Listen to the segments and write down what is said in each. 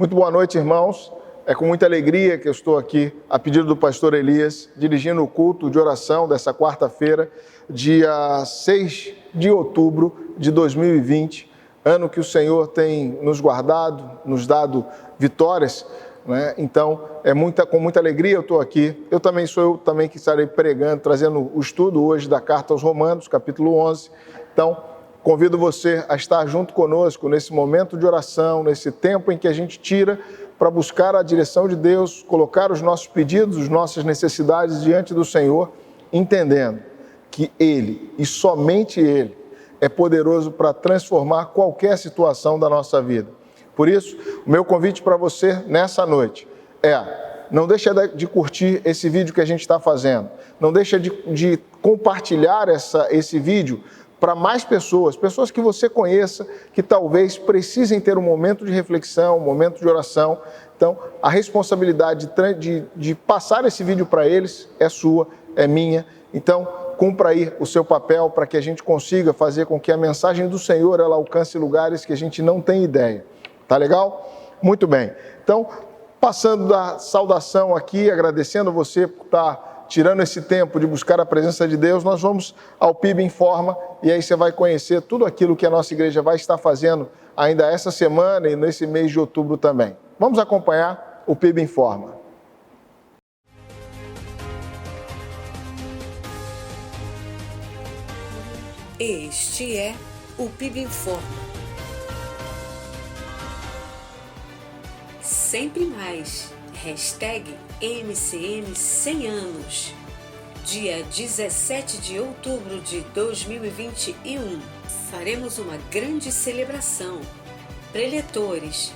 Muito boa noite, irmãos. É com muita alegria que eu estou aqui, a pedido do pastor Elias, dirigindo o culto de oração dessa quarta-feira, dia 6 de outubro de 2020, ano que o Senhor tem nos guardado, nos dado vitórias, né? Então, com muita alegria eu estou aqui. Eu também que estarei pregando, trazendo o estudo hoje da carta aos Romanos, capítulo 11. Então, convido você a estar junto conosco nesse momento de oração, nesse tempo em que a gente tira para buscar a direção de Deus, colocar os nossos pedidos, as nossas necessidades diante do Senhor, entendendo que Ele, e somente Ele, é poderoso para transformar qualquer situação da nossa vida. Por isso, o meu convite para você nessa noite não deixa de curtir esse vídeo que a gente está fazendo, não deixa de compartilhar esse vídeo para mais pessoas que você conheça, que talvez precisem ter um momento de reflexão, um momento de oração. Então, a responsabilidade de passar esse vídeo para eles é sua, é minha. Então, cumpra aí o seu papel para que a gente consiga fazer com que a mensagem do Senhor ela alcance lugares que a gente não tem ideia. Tá legal? Muito bem. Então, passando da saudação aqui, agradecendo você por estar tirando esse tempo de buscar a presença de Deus, nós vamos ao PIB em Forma e aí você vai conhecer tudo aquilo que a nossa igreja vai estar fazendo ainda essa semana e nesse mês de outubro também. Vamos acompanhar o PIB em Forma. Este é o PIB em Forma. Sempre mais. Hashtag MCM 100 anos. Dia 17 de outubro de 2021. Faremos uma grande celebração. Preletores.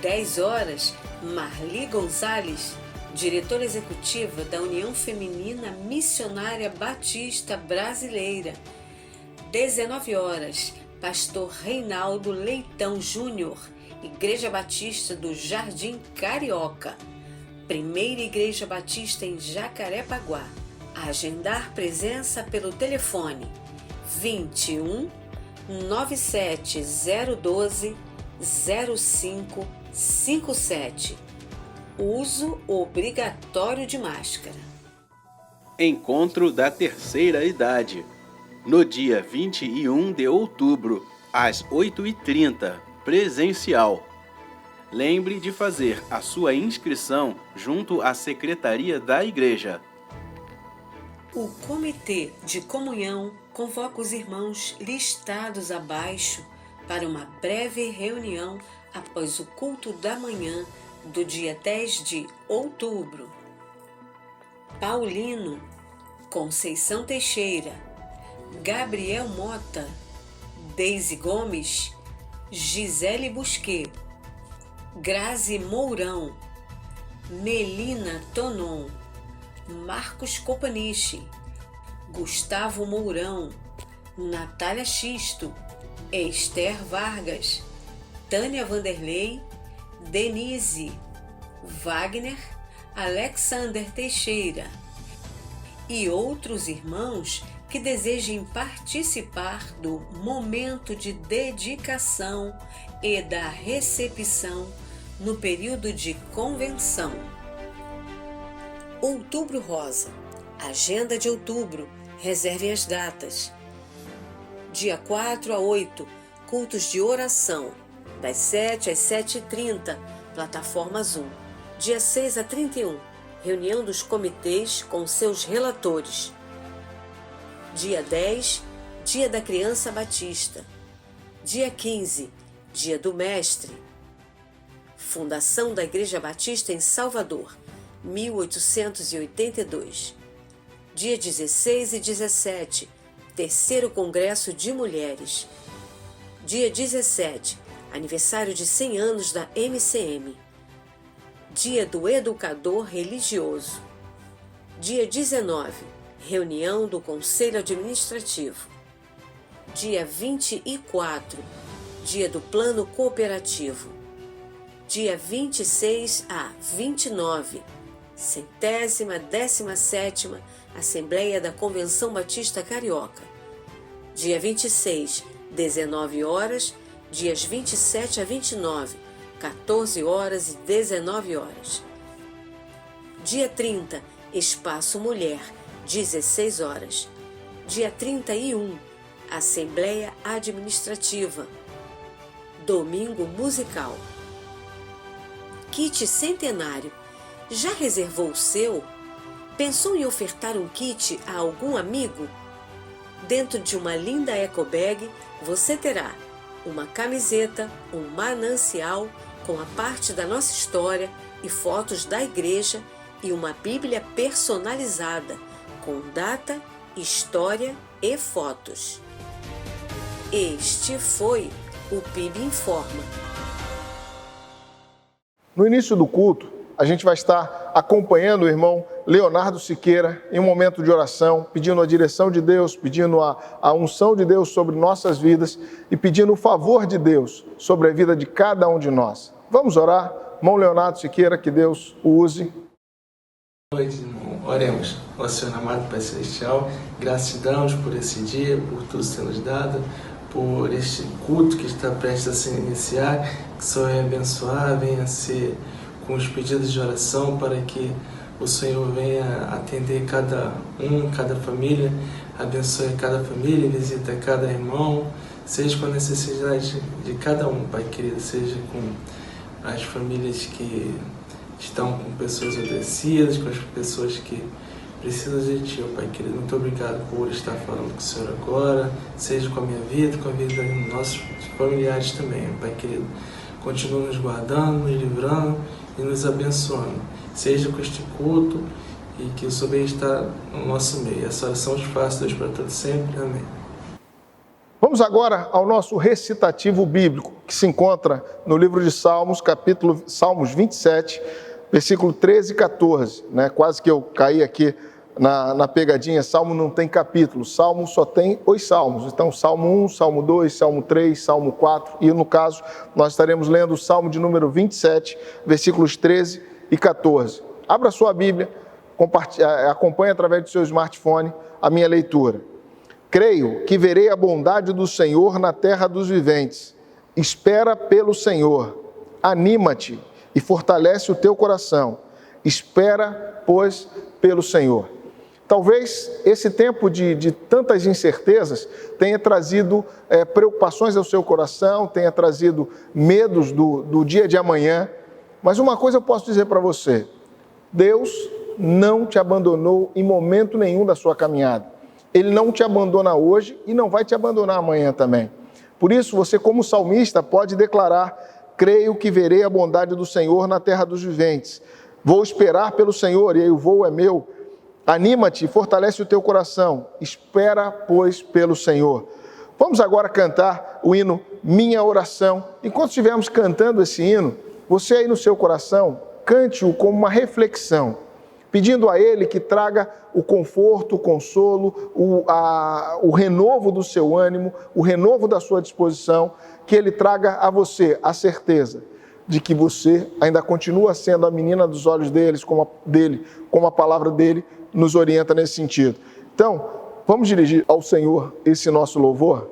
10 horas, Marli Gonzalez, diretora executiva da União Feminina Missionária Batista Brasileira. 19 horas, Pastor Reinaldo Leitão Júnior, Igreja Batista do Jardim Carioca. Primeira Igreja Batista em Jacarepaguá. Agendar presença pelo telefone 21 97012 0557. Uso obrigatório de máscara. Encontro da Terceira Idade. No dia 21 de outubro, às 8h30, presencial. Lembre de fazer a sua inscrição junto à Secretaria da Igreja. O Comitê de Comunhão convoca os irmãos listados abaixo para uma breve reunião após o culto da manhã do dia 10 de outubro. Paulino, Conceição Teixeira, Gabriel Mota, Deise Gomes, Gisele Busquet, Grazi Mourão, Melina Tonon, Marcos Copaniche, Gustavo Mourão, Natália Xisto, Esther Vargas, Tânia Vanderlei, Denise, Wagner, Alexander Teixeira e outros irmãos que desejem participar do momento de dedicação e da recepção no período de convenção. Outubro Rosa. Agenda de outubro. Reserve as datas. Dia 4 a 8, cultos de oração, das 7 às 7h30, plataforma Zoom. Dia 6 a 31, reunião dos comitês com seus relatores. Dia 10, Dia da Criança Batista. Dia 15, Dia do Mestre. Fundação da Igreja Batista em Salvador, 1882. Dia 16 e 17, Terceiro Congresso de Mulheres. Dia 17, aniversário de 100 anos da MCM. Dia do Educador Religioso. Dia 19, reunião do Conselho Administrativo. Dia 24, Dia do Plano Cooperativo. Dia 26 a 29, 117ª Assembleia da Convenção Batista Carioca. Dia 26, 19 horas, dias 27 a 29, 14 horas e 19 horas. Dia 30, Espaço Mulher, 16 horas. Dia 31, Assembleia Administrativa. Domingo Musical. Kit Centenário. Já reservou o seu? Pensou em ofertar um kit a algum amigo? Dentro de uma linda eco bag, você terá uma camiseta, um manancial com a parte da nossa história e fotos da igreja e uma Bíblia personalizada com data, história e fotos. Este foi o PIB Informa. No início do culto, a gente vai estar acompanhando o irmão Leonardo Siqueira em um momento de oração, pedindo a direção de Deus, pedindo a unção de Deus sobre nossas vidas e pedindo o favor de Deus sobre a vida de cada um de nós. Vamos orar? Irmão Leonardo Siqueira, que Deus o use. Boa noite, irmão. Oremos. Ó Senhor amado Pai Celestial, graças te damos por esse dia, por tudo que você nos dado, por este culto que está prestes a se iniciar, que o Senhor venha abençoar, venha ser com os pedidos de oração para que o Senhor venha atender cada família, abençoe cada família, visita cada irmão, seja com a necessidade de cada um, Pai querido, seja com as famílias que estão com pessoas adoecidas, com as pessoas que precisam de Ti, Pai querido. Muito obrigado por estar falando com o Senhor agora, seja com a minha vida, com a vida dos nossos familiares também, Pai querido. Continua nos guardando, nos livrando e nos abençoando. Seja com este culto e que o Senhor venha estar no nosso meio. Essa oração te faço, Deus, para todos sempre. Amém. Vamos agora ao nosso recitativo bíblico, que se encontra no livro de Salmos, Salmos 27, versículo 13 e 14. Quase que eu caí aqui na pegadinha. Salmo não tem capítulo, Salmo só tem os salmos. Então, Salmo 1, Salmo 2, Salmo 3, Salmo 4. E no caso, nós estaremos lendo o Salmo de número 27, versículos 13 e 14. Abra sua Bíblia, acompanhe através do seu smartphone a minha leitura. Creio que verei a bondade do Senhor na terra dos viventes. Espera pelo Senhor. Anima-te e fortalece o teu coração. Espera, pois, pelo Senhor. Talvez esse tempo de tantas incertezas tenha trazido preocupações ao seu coração, tenha trazido medos do dia de amanhã. Mas uma coisa eu posso dizer para você: Deus não te abandonou em momento nenhum da sua caminhada. Ele não te abandona hoje e não vai te abandonar amanhã também. Por isso, você como salmista pode declarar: creio que verei a bondade do Senhor na terra dos viventes. Vou esperar pelo Senhor e aí o voo é meu. Anima-te e fortalece o teu coração. Espera, pois, pelo Senhor. Vamos agora cantar o hino Minha Oração. Enquanto estivermos cantando esse hino, você aí no seu coração, cante-o como uma reflexão, pedindo a Ele que traga o conforto, o consolo, o renovo do seu ânimo, o renovo da sua disposição, que Ele traga a você a certeza de que você ainda continua sendo a menina dos olhos como a palavra dele nos orienta nesse sentido. Então, vamos dirigir ao Senhor esse nosso louvor?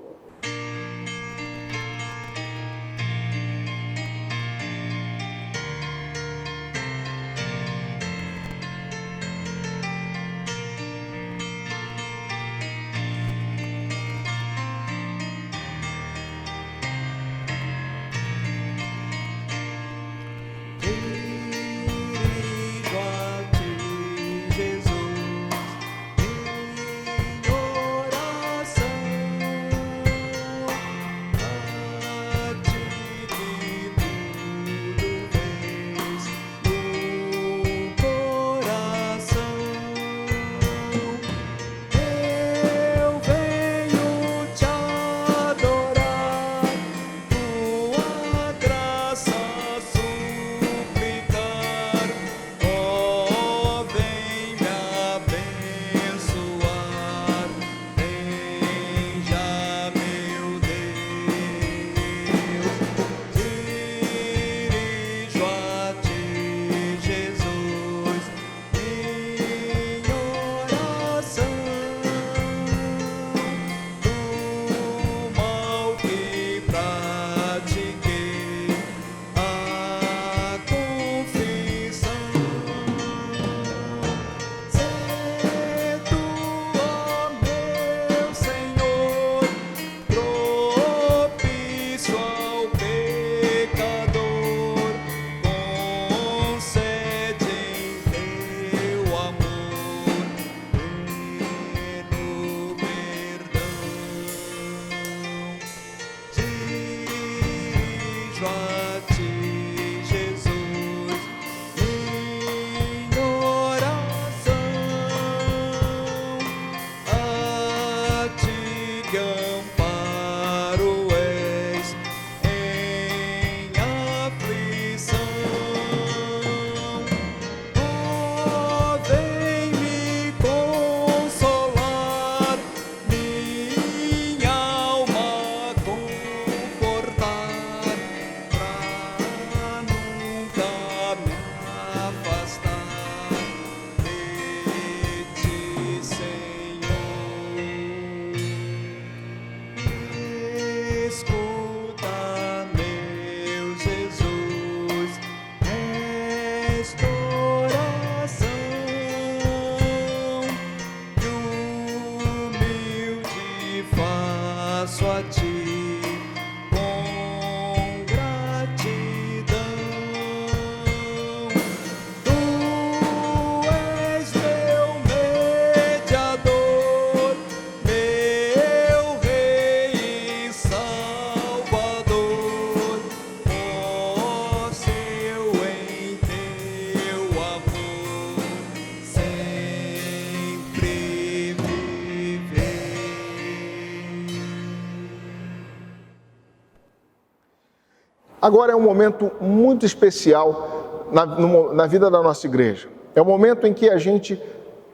Agora é um momento muito especial na vida da nossa igreja. É o momento em que a gente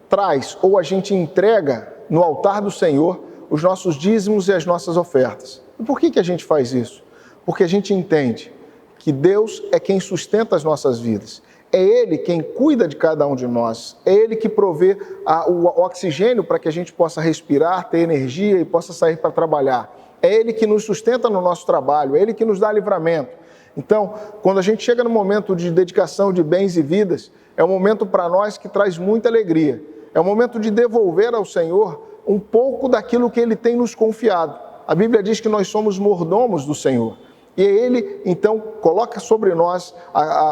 traz ou a gente entrega no altar do Senhor os nossos dízimos e as nossas ofertas. E por que a gente faz isso? Porque a gente entende que Deus é quem sustenta as nossas vidas. É Ele quem cuida de cada um de nós. É Ele que provê o oxigênio para que a gente possa respirar, ter energia e possa sair para trabalhar. É Ele que nos sustenta no nosso trabalho. É Ele que nos dá livramento. Então, quando a gente chega no momento de dedicação de bens e vidas, é um momento para nós que traz muita alegria. É um momento de devolver ao Senhor um pouco daquilo que Ele tem nos confiado. A Bíblia diz que nós somos mordomos do Senhor. E Ele, então, coloca sobre nós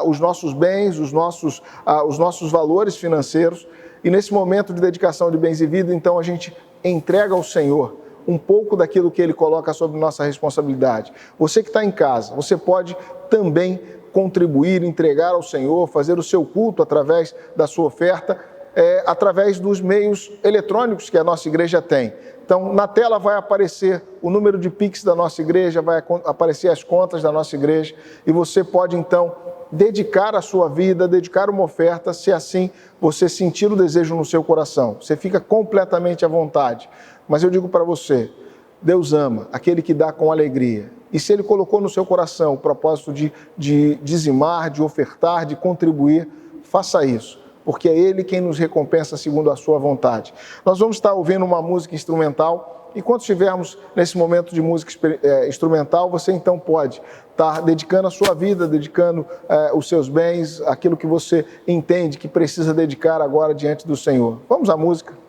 os nossos bens, os nossos valores financeiros. E nesse momento de dedicação de bens e vida, então, a gente entrega ao Senhor um pouco daquilo que Ele coloca sobre nossa responsabilidade. Você que está em casa, você pode também contribuir, entregar ao Senhor, fazer o seu culto através da sua oferta, através dos meios eletrônicos que a nossa igreja tem. Então, na tela vai aparecer o número de Pix da nossa igreja, vai aparecer as contas da nossa igreja, e você pode, então, dedicar a sua vida, dedicar uma oferta, se assim você sentir o desejo no seu coração. Você fica completamente à vontade. Mas eu digo para você, Deus ama aquele que dá com alegria. E se Ele colocou no seu coração o propósito de dizimar, de ofertar, de contribuir, faça isso, porque é Ele quem nos recompensa segundo a sua vontade. Nós vamos estar ouvindo uma música instrumental, e quando estivermos nesse momento de música instrumental, você então pode estar dedicando a sua vida, dedicando os seus bens, aquilo que você entende que precisa dedicar agora diante do Senhor. Vamos à música.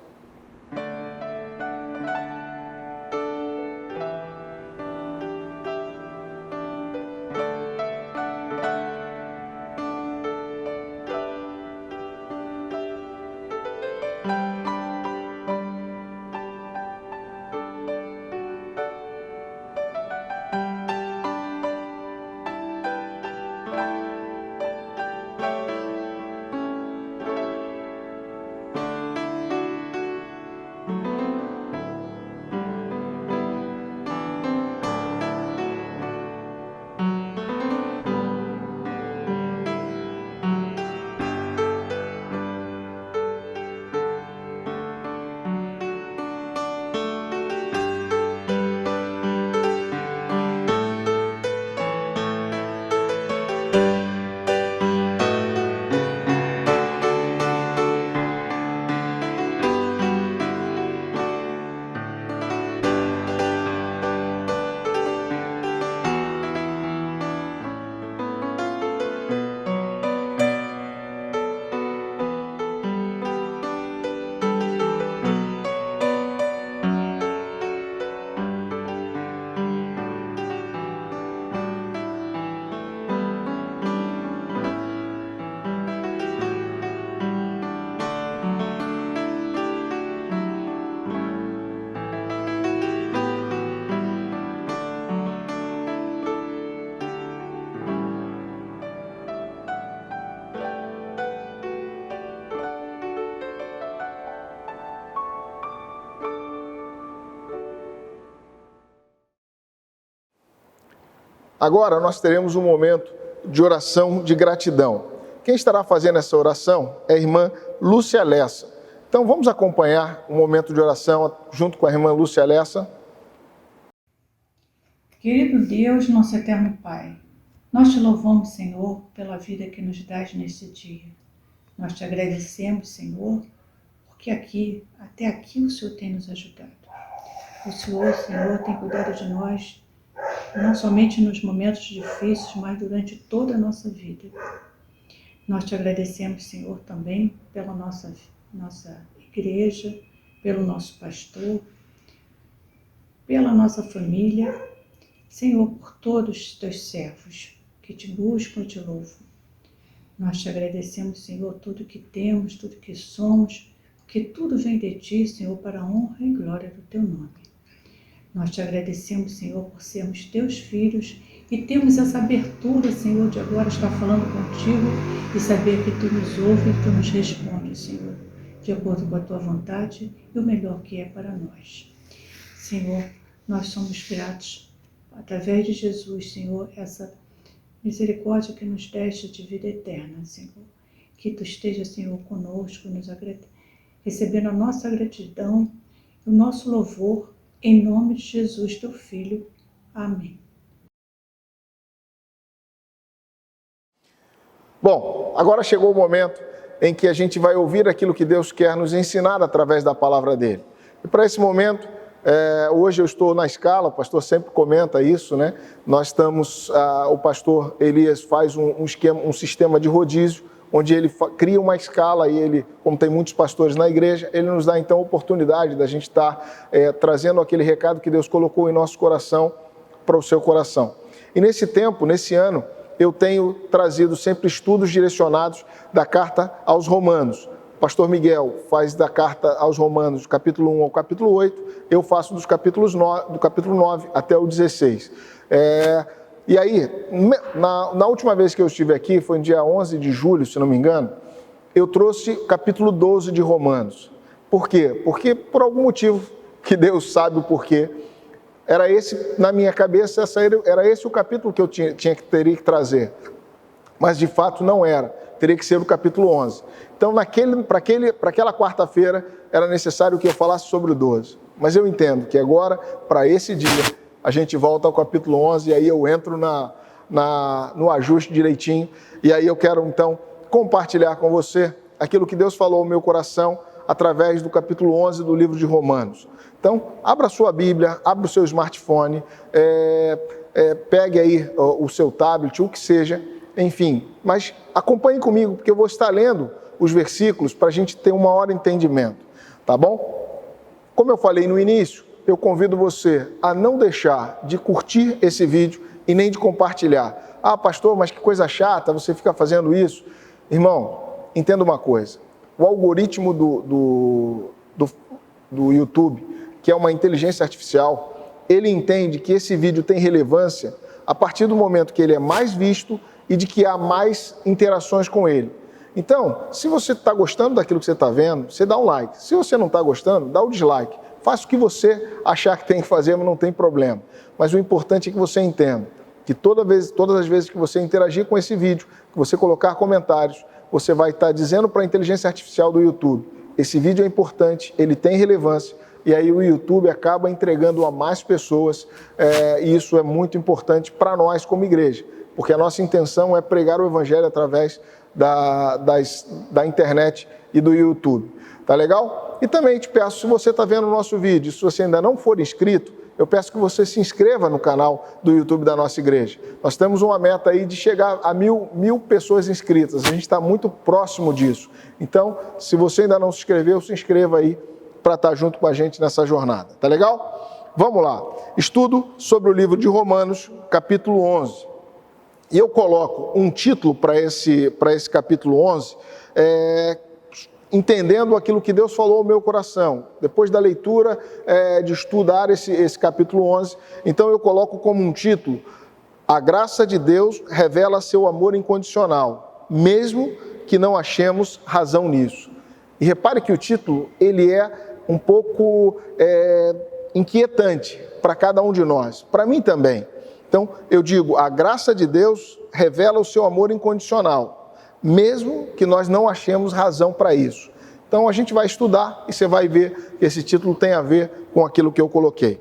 Agora nós teremos um momento de oração de gratidão. Quem estará fazendo essa oração é a irmã Lúcia Lessa. Então vamos acompanhar o momento de oração junto com a irmã Lúcia Lessa. Querido Deus, nosso eterno Pai, nós te louvamos, Senhor, pela vida que nos dás neste dia. Nós te agradecemos, Senhor, porque até aqui o Senhor tem nos ajudado. O Senhor, tem cuidado de nós, não somente nos momentos difíceis, mas durante toda a nossa vida. Nós te agradecemos, Senhor, também pela nossa igreja, pelo nosso pastor, pela nossa família, Senhor, por todos os teus servos que te buscam e te louvam. Nós te agradecemos, Senhor, tudo que temos, tudo que somos, que tudo vem de ti, Senhor, para a honra e glória do teu nome. Nós te agradecemos, Senhor, por sermos teus filhos e temos essa abertura, Senhor, de agora estar falando contigo e saber que tu nos ouves e tu nos respondes, Senhor, de acordo com a tua vontade e o melhor que é para nós. Senhor, nós somos gratos, através de Jesus, Senhor, misericórdia que nos deste de vida eterna, Senhor. Que Tu esteja, Senhor, conosco, recebendo a nossa gratidão, o nosso louvor, em nome de Jesus, Teu Filho. Amém. Bom, agora chegou o momento em que a gente vai ouvir aquilo que Deus quer nos ensinar através da palavra dele. E para esse momento, hoje eu estou na escala, o pastor sempre comenta isso, né? Nós estamos, o pastor Elias faz um sistema de rodízio, onde ele cria uma escala e ele, como tem muitos pastores na igreja, ele nos dá então a oportunidade da gente estar trazendo aquele recado que Deus colocou em nosso coração para o seu coração. E nesse tempo, nesse ano, eu tenho trazido sempre estudos direcionados da carta aos Romanos. O pastor Miguel faz da carta aos Romanos, capítulo 1 ao capítulo 8, eu faço do capítulo 9 até o 16. E aí, na última vez que eu estive aqui, foi no dia 11 de julho, se não me engano, eu trouxe o capítulo 12 de Romanos. Por quê? Porque por algum motivo, que Deus sabe o porquê, era esse, na minha cabeça, era esse o capítulo que eu teria que trazer. Mas de fato não era, teria que ser o capítulo 11. Então, para aquela quarta-feira, era necessário que eu falasse sobre o 12. Mas eu entendo que agora, para esse dia, a gente volta ao capítulo 11 e aí eu entro no ajuste direitinho. E aí eu quero, então, compartilhar com você aquilo que Deus falou ao meu coração através do capítulo 11 do livro de Romanos. Então, abra a sua Bíblia, abra o seu smartphone, pegue aí o seu tablet, o que seja, enfim. Mas acompanhe comigo, porque eu vou estar lendo os versículos para a gente ter um maior entendimento, tá bom? Como eu falei no início, eu convido você a não deixar de curtir esse vídeo e nem de compartilhar. Ah, pastor, mas que coisa chata, você fica fazendo isso. Irmão, entenda uma coisa. O algoritmo do YouTube, que é uma inteligência artificial, ele entende que esse vídeo tem relevância a partir do momento que ele é mais visto e de que há mais interações com ele. Então, se você está gostando daquilo que você está vendo, você dá um like. Se você não está gostando, dá o dislike. Faça o que você achar que tem que fazer, mas não tem problema. Mas o importante é que você entenda que todas as vezes que você interagir com esse vídeo, que você colocar comentários, você vai estar dizendo para a inteligência artificial do YouTube, esse vídeo é importante, ele tem relevância, e aí o YouTube acaba entregando a mais pessoas, e isso é muito importante para nós como igreja, porque a nossa intenção é pregar o Evangelho através da internet e do YouTube. Tá legal? E também te peço, se você está vendo o nosso vídeo, se você ainda não for inscrito, eu peço que você se inscreva no canal do YouTube da nossa igreja. Nós temos uma meta aí de chegar a mil pessoas inscritas. A gente está muito próximo disso. Então, se você ainda não se inscreveu, se inscreva aí para estar junto com a gente nessa jornada. Tá legal? Vamos lá. Estudo sobre o livro de Romanos, capítulo 11. E eu coloco um título para esse capítulo 11, entendendo aquilo que Deus falou ao meu coração. Depois da leitura, de estudar esse capítulo 11, então eu coloco como um título: A graça de Deus revela seu amor incondicional, mesmo que não achemos razão nisso. E repare que o título, ele é um pouco inquietante para cada um de nós, para mim também. Então, eu digo, a graça de Deus revela o seu amor incondicional, mesmo que nós não achemos razão para isso. Então, a gente vai estudar e você vai ver que esse título tem a ver com aquilo que eu coloquei.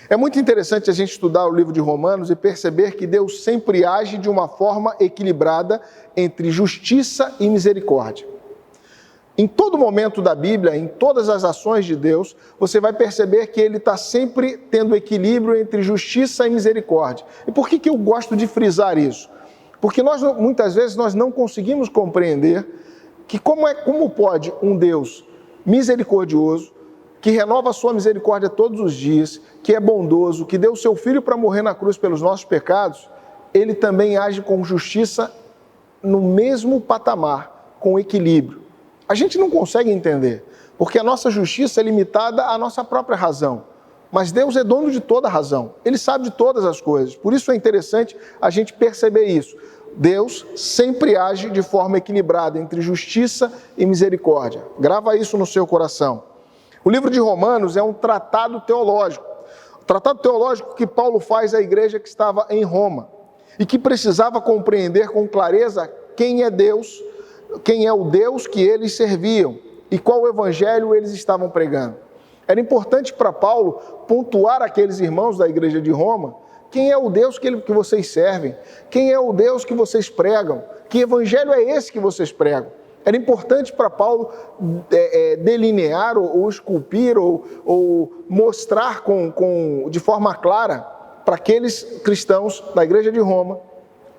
É muito interessante a gente estudar o livro de Romanos e perceber que Deus sempre age de uma forma equilibrada entre justiça e misericórdia. Em todo momento da Bíblia, em todas as ações de Deus, você vai perceber que Ele está sempre tendo equilíbrio entre justiça e misericórdia. E por que eu gosto de frisar isso? Porque muitas vezes nós não conseguimos compreender que como pode um Deus misericordioso, que renova a sua misericórdia todos os dias, que é bondoso, que deu o seu Filho para morrer na cruz pelos nossos pecados, Ele também age com justiça no mesmo patamar, com equilíbrio. A gente não consegue entender, porque a nossa justiça é limitada à nossa própria razão. Mas Deus é dono de toda a razão, Ele sabe de todas as coisas. Por isso é interessante a gente perceber isso. Deus sempre age de forma equilibrada entre justiça e misericórdia. Grava isso no seu coração. O livro de Romanos é um tratado teológico. O tratado teológico que Paulo faz à igreja que estava em Roma. e que precisava compreender com clareza quem é Deus, quem é o Deus que eles serviam e qual evangelho eles estavam pregando. Era importante para Paulo pontuar aqueles irmãos da igreja de Roma: quem é o Deus que vocês servem? Quem é o Deus que vocês pregam? Que evangelho é esse que vocês pregam? Era importante para Paulo delinear ou esculpir ou mostrar de forma clara para aqueles cristãos da igreja de Roma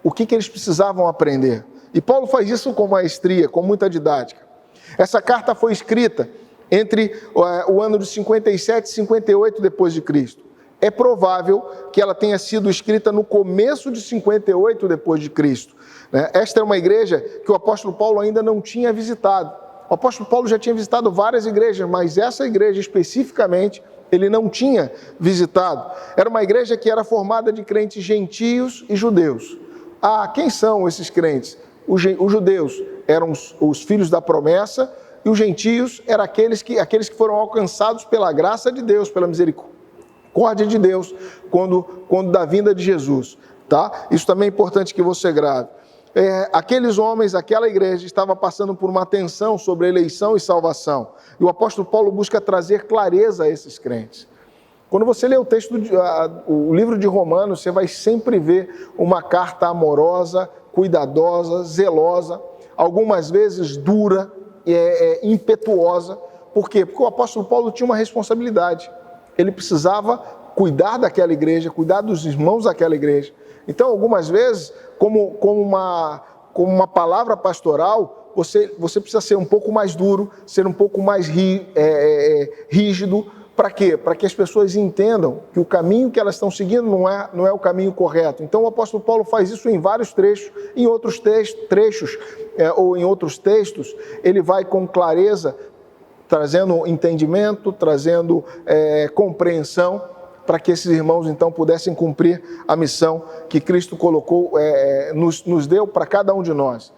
o que eles precisavam aprender. E Paulo faz isso com maestria, com muita didática. Essa carta foi escrita entre o ano de 57 e 58 depois de Cristo. É provável que ela tenha sido escrita no começo de 58 depois de Cristo. Esta é uma igreja que o apóstolo Paulo ainda não tinha visitado. O apóstolo Paulo já tinha visitado várias igrejas, mas essa igreja especificamente ele não tinha visitado. Era uma igreja que era formada de crentes gentios e judeus. Quem são esses crentes? Os judeus eram os filhos da promessa e os gentios eram aqueles que foram alcançados pela graça de Deus, pela misericórdia de Deus, quando da vinda de Jesus. Tá? Isso também é importante que você grave. Aqueles homens, aquela igreja estava passando por uma tensão sobre eleição e salvação. E o apóstolo Paulo busca trazer clareza a esses crentes. Quando você lê o livro de Romanos, você vai sempre ver uma carta amorosa, cuidadosa, zelosa, algumas vezes dura, impetuosa. Por quê? Porque o apóstolo Paulo tinha uma responsabilidade. Ele precisava cuidar daquela igreja, cuidar dos irmãos daquela igreja. Então, algumas vezes, como uma palavra pastoral, você precisa ser um pouco mais duro, ser um pouco mais rígido. Para quê? Para que as pessoas entendam que o caminho que elas estão seguindo não é o caminho correto. Então o apóstolo Paulo faz isso em vários trechos. Em outros trechos ou em outros textos, ele vai com clareza, trazendo entendimento, trazendo compreensão, para que esses irmãos então pudessem cumprir a missão que Cristo colocou, nos deu para cada um de nós.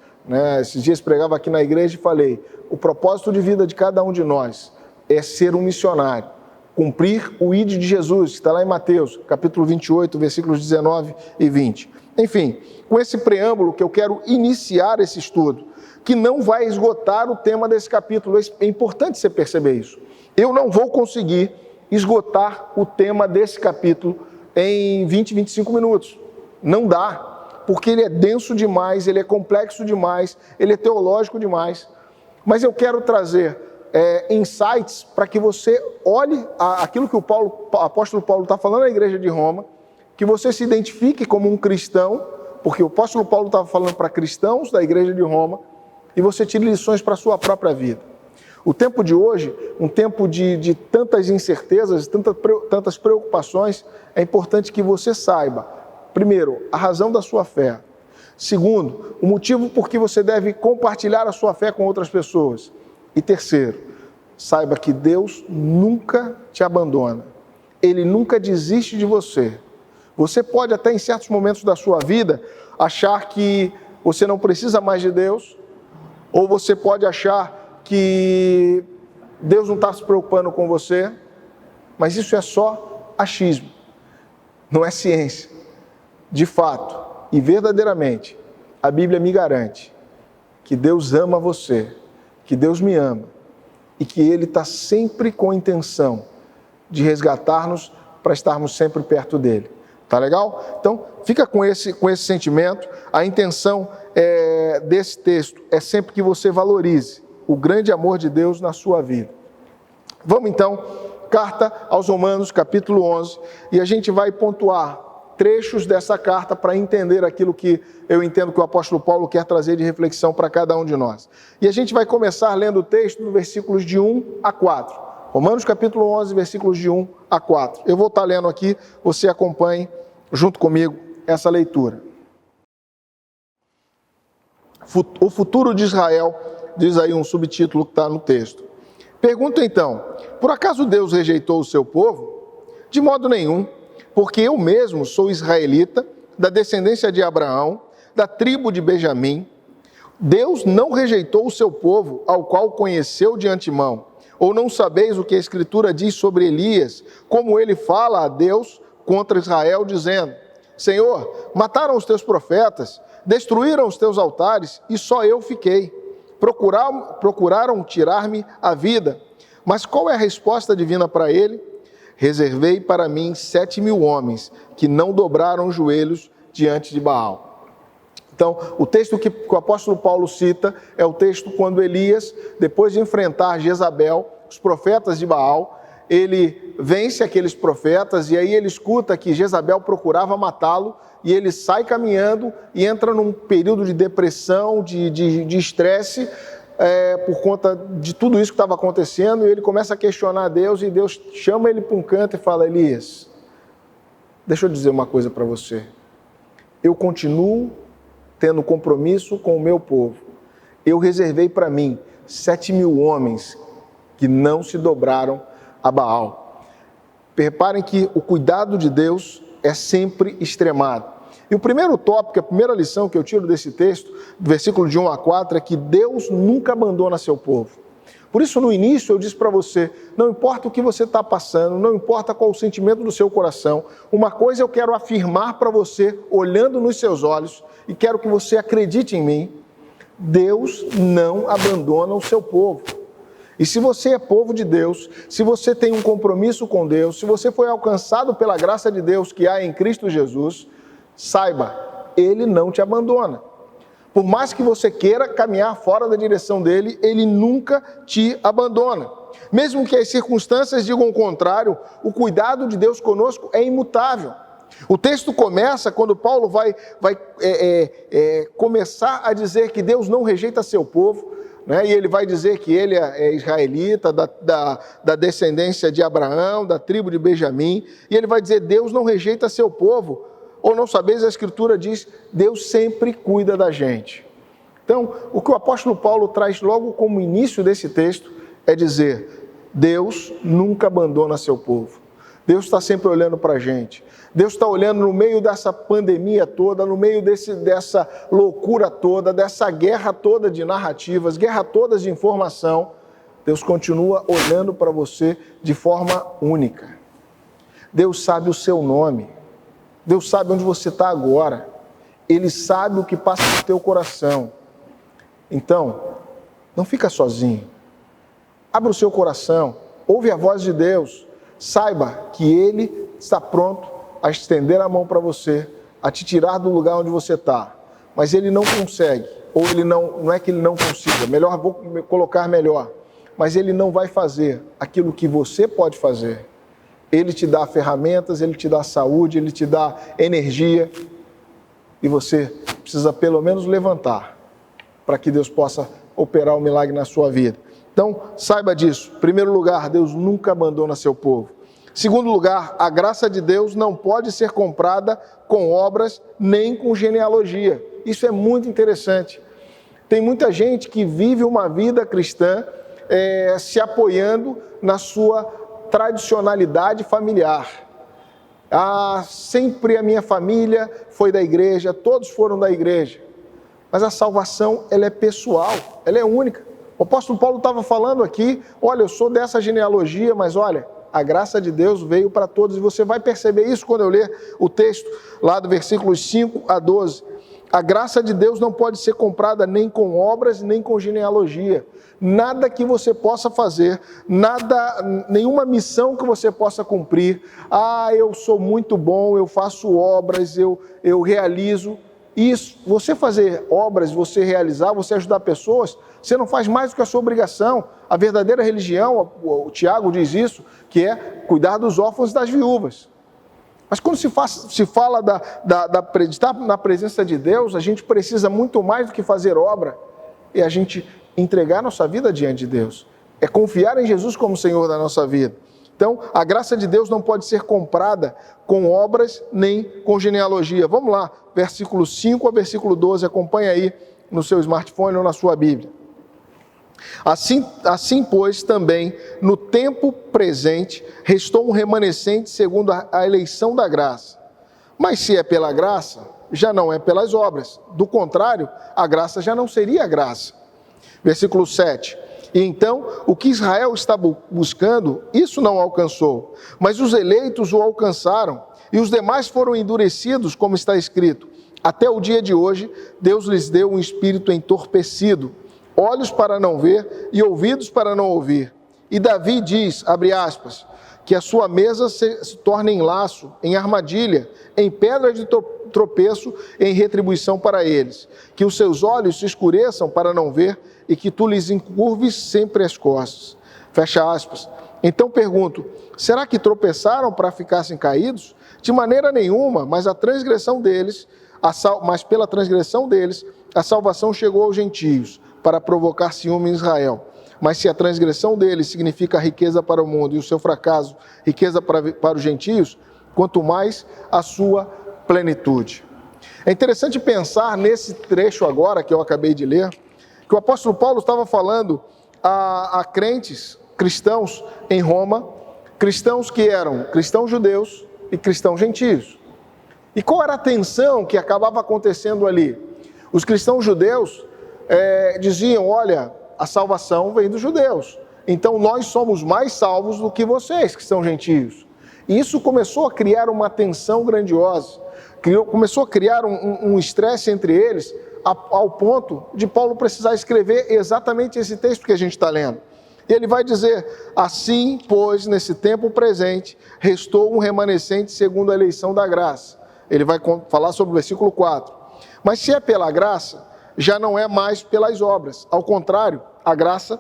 Esses dias pregava aqui na igreja e falei: o propósito de vida de cada um de nós é ser um missionário, cumprir o ID de Jesus, que está lá em Mateus, capítulo 28, versículos 19 e 20. Enfim, com esse preâmbulo que eu quero iniciar esse estudo, que não vai esgotar o tema desse capítulo. É importante você perceber isso. Eu não vou conseguir esgotar o tema desse capítulo em 20, 25 minutos. Não dá, porque ele é denso demais, ele é complexo demais, ele é teológico demais. Mas eu quero trazer insights para que você olhe aquilo que o apóstolo Paulo está falando na igreja de Roma, que você se identifique como um cristão, porque o apóstolo Paulo estava falando para cristãos da igreja de Roma, e você tire lições para a sua própria vida. O tempo de hoje, um tempo de tantas incertezas, tantas preocupações, é importante que você saiba, primeiro, a razão da sua fé. Segundo, o motivo por que você deve compartilhar a sua fé com outras pessoas. E terceiro, saiba que Deus nunca te abandona. Ele nunca desiste de você. Você pode até em certos momentos da sua vida achar que você não precisa mais de Deus, ou você pode achar que Deus não está se preocupando com você, mas isso é só achismo, não é ciência. De fato e verdadeiramente, a Bíblia me garante que Deus ama você, que Deus me ama e que Ele está sempre com a intenção de resgatar-nos para estarmos sempre perto dEle. Tá legal? Então, fica com esse sentimento. A intenção desse texto é sempre que você valorize o grande amor de Deus na sua vida. Vamos então, carta aos Romanos, capítulo 11, e a gente vai pontuar trechos dessa carta para entender aquilo que eu entendo que o apóstolo Paulo quer trazer de reflexão para cada um de nós. E a gente vai começar lendo o texto do versículos de 1 a 4. Romanos capítulo 11, versículos de 1 a 4. Eu vou estar lendo aqui, você acompanhe junto comigo essa leitura. O futuro de Israel, diz aí um subtítulo que está no texto. Pergunto então, por acaso Deus rejeitou o seu povo? De modo nenhum, porque eu mesmo sou israelita, da descendência de Abraão, da tribo de Benjamim. Deus não rejeitou o seu povo, ao qual conheceu de antemão. Ou não sabeis o que a Escritura diz sobre Elias, como ele fala a Deus contra Israel, dizendo: Senhor, mataram os teus profetas, destruíram os teus altares, e só eu fiquei. Procuraram tirar-me a vida. Mas qual é a resposta divina para ele? Reservei para mim 7.000 homens que não dobraram os joelhos diante de Baal. Então, o texto que o apóstolo Paulo cita é o texto quando Elias, depois de enfrentar Jezabel, os profetas de Baal, ele vence aqueles profetas e aí ele escuta que Jezabel procurava matá-lo e ele sai caminhando e entra num período de depressão, de estresse, por conta de tudo isso que estava acontecendo, e ele começa a questionar a Deus, e Deus chama ele para um canto e fala: Elias, deixa eu dizer uma coisa para você, eu continuo tendo compromisso com o meu povo, eu reservei para mim 7.000 homens que não se dobraram a Baal. Reparem que o cuidado de Deus é sempre extremado. E o primeiro tópico, a primeira lição que eu tiro desse texto, do versículo de 1 a 4, é que Deus nunca abandona seu povo. Por isso, no início, eu disse para você, não importa o que você está passando, não importa qual o sentimento do seu coração, uma coisa eu quero afirmar para você, olhando nos seus olhos, e quero que você acredite em mim: Deus não abandona o seu povo. E se você é povo de Deus, se você tem um compromisso com Deus, se você foi alcançado pela graça de Deus que há em Cristo Jesus, saiba, Ele não te abandona. Por mais que você queira caminhar fora da direção dEle, Ele nunca te abandona. Mesmo que as circunstâncias digam o contrário, o cuidado de Deus conosco é imutável. O texto começa quando Paulo vai começar a dizer que Deus não rejeita seu povo, né? E ele vai dizer que ele é israelita, da descendência de Abraão, da tribo de Benjamim, e ele vai dizer: Deus não rejeita seu povo. Ou não sabeis, a Escritura diz, Deus sempre cuida da gente. Então, o que o apóstolo Paulo traz logo como início desse texto é dizer: Deus nunca abandona seu povo. Deus está sempre olhando para a gente. Deus está olhando no meio dessa pandemia toda, no meio dessa loucura toda, dessa guerra toda de narrativas, guerra toda de informação. Deus continua olhando para você de forma única. Deus sabe o seu nome. Deus sabe onde você está agora. Ele sabe o que passa no teu coração. Então, não fica sozinho. Abra o seu coração, ouve a voz de Deus. Saiba que Ele está pronto a estender a mão para você, a te tirar do lugar onde você está. Mas Ele não consegue, ou Ele não é que Ele não consiga, vou colocar melhor, mas Ele não vai fazer aquilo que você pode fazer. Ele te dá ferramentas, Ele te dá saúde, Ele te dá energia, e você precisa pelo menos levantar, para que Deus possa operar o milagre na sua vida. Então, saiba disso. Em primeiro lugar, Deus nunca abandona seu povo. Segundo lugar, a graça de Deus não pode ser comprada com obras nem com genealogia. Isso é muito interessante. Tem muita gente que vive uma vida cristã se apoiando na sua tradicionalidade familiar. Sempre a minha família foi da igreja, todos foram da igreja. Mas a salvação, ela é pessoal, ela é única. O apóstolo Paulo estava falando aqui, olha, eu sou dessa genealogia, mas olha, a graça de Deus veio para todos, e você vai perceber isso quando eu ler o texto, lá do versículos 5 a 12. A graça de Deus não pode ser comprada nem com obras, nem com genealogia. Nada que você possa fazer, nenhuma missão que você possa cumprir. Eu sou muito bom, eu faço obras, eu realizo. Isso, você fazer obras, você realizar, você ajudar pessoas, você não faz mais do que a sua obrigação. A verdadeira religião, o Tiago diz isso, que é cuidar dos órfãos e das viúvas. Mas quando se fala de estar na presença de Deus, a gente precisa muito mais do que fazer obra, é a gente entregar nossa vida diante de Deus. É confiar em Jesus como Senhor da nossa vida. Então, a graça de Deus não pode ser comprada com obras nem com genealogia. Vamos lá, versículo 5 a versículo 12, acompanha aí no seu smartphone ou na sua Bíblia. Assim, pois, também, no tempo presente, restou um remanescente segundo a eleição da graça. Mas se é pela graça, já não é pelas obras. Do contrário, a graça já não seria graça. Versículo 7. E então, o que Israel está buscando, isso não alcançou. Mas os eleitos o alcançaram, e os demais foram endurecidos, como está escrito. Até o dia de hoje, Deus lhes deu um espírito entorpecido, olhos para não ver e ouvidos para não ouvir. E Davi diz, abre aspas, que a sua mesa se torne em laço, em armadilha, em pedra de tropeço, em retribuição para eles. Que os seus olhos se escureçam para não ver e que tu lhes encurves sempre as costas. Fecha aspas. Então pergunto, será que tropeçaram para ficassem caídos? De maneira nenhuma, mas pela transgressão deles, a salvação chegou aos gentios, para provocar ciúme em Israel. Mas se a transgressão deles significa riqueza para o mundo e o seu fracasso, riqueza para os gentios, quanto mais a sua plenitude. É interessante pensar nesse trecho agora, que eu acabei de ler, que o apóstolo Paulo estava falando a crentes, cristãos em Roma, cristãos que eram cristãos judeus e cristãos gentios. E qual era a tensão que acabava acontecendo ali? Os cristãos judeus diziam, olha, a salvação vem dos judeus, então nós somos mais salvos do que vocês, que são gentios. E isso começou a criar uma tensão grandiosa, começou a criar um estresse entre eles, ao ponto de Paulo precisar escrever exatamente esse texto que a gente está lendo. E ele vai dizer, assim, pois, nesse tempo presente, restou um remanescente segundo a eleição da graça. Ele vai falar sobre o versículo 4. Mas se é pela graça, já não é mais pelas obras. Ao contrário, a graça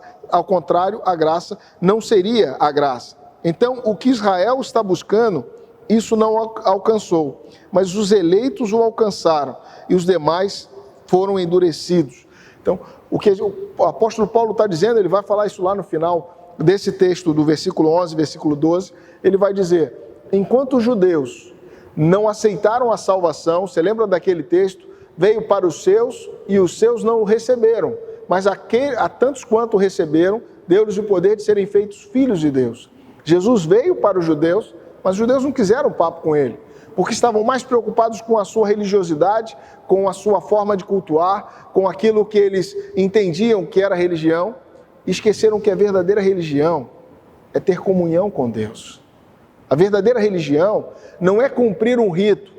não seria a graça. Então, o que Israel está buscando, isso não alcançou. Mas os eleitos o alcançaram e os demais foram endurecidos. Então, o que o apóstolo Paulo está dizendo, ele vai falar isso lá no final desse texto, do versículo 11, versículo 12, ele vai dizer, enquanto os judeus não aceitaram a salvação, você lembra daquele texto? Veio para os seus e os seus não o receberam, mas a tantos quanto o receberam, deu-lhes o poder de serem feitos filhos de Deus. Jesus veio para os judeus, mas os judeus não quiseram papo com ele, porque estavam mais preocupados com a sua religiosidade, com a sua forma de cultuar, com aquilo que eles entendiam que era religião, e esqueceram que a verdadeira religião é ter comunhão com Deus. A verdadeira religião não é cumprir um rito,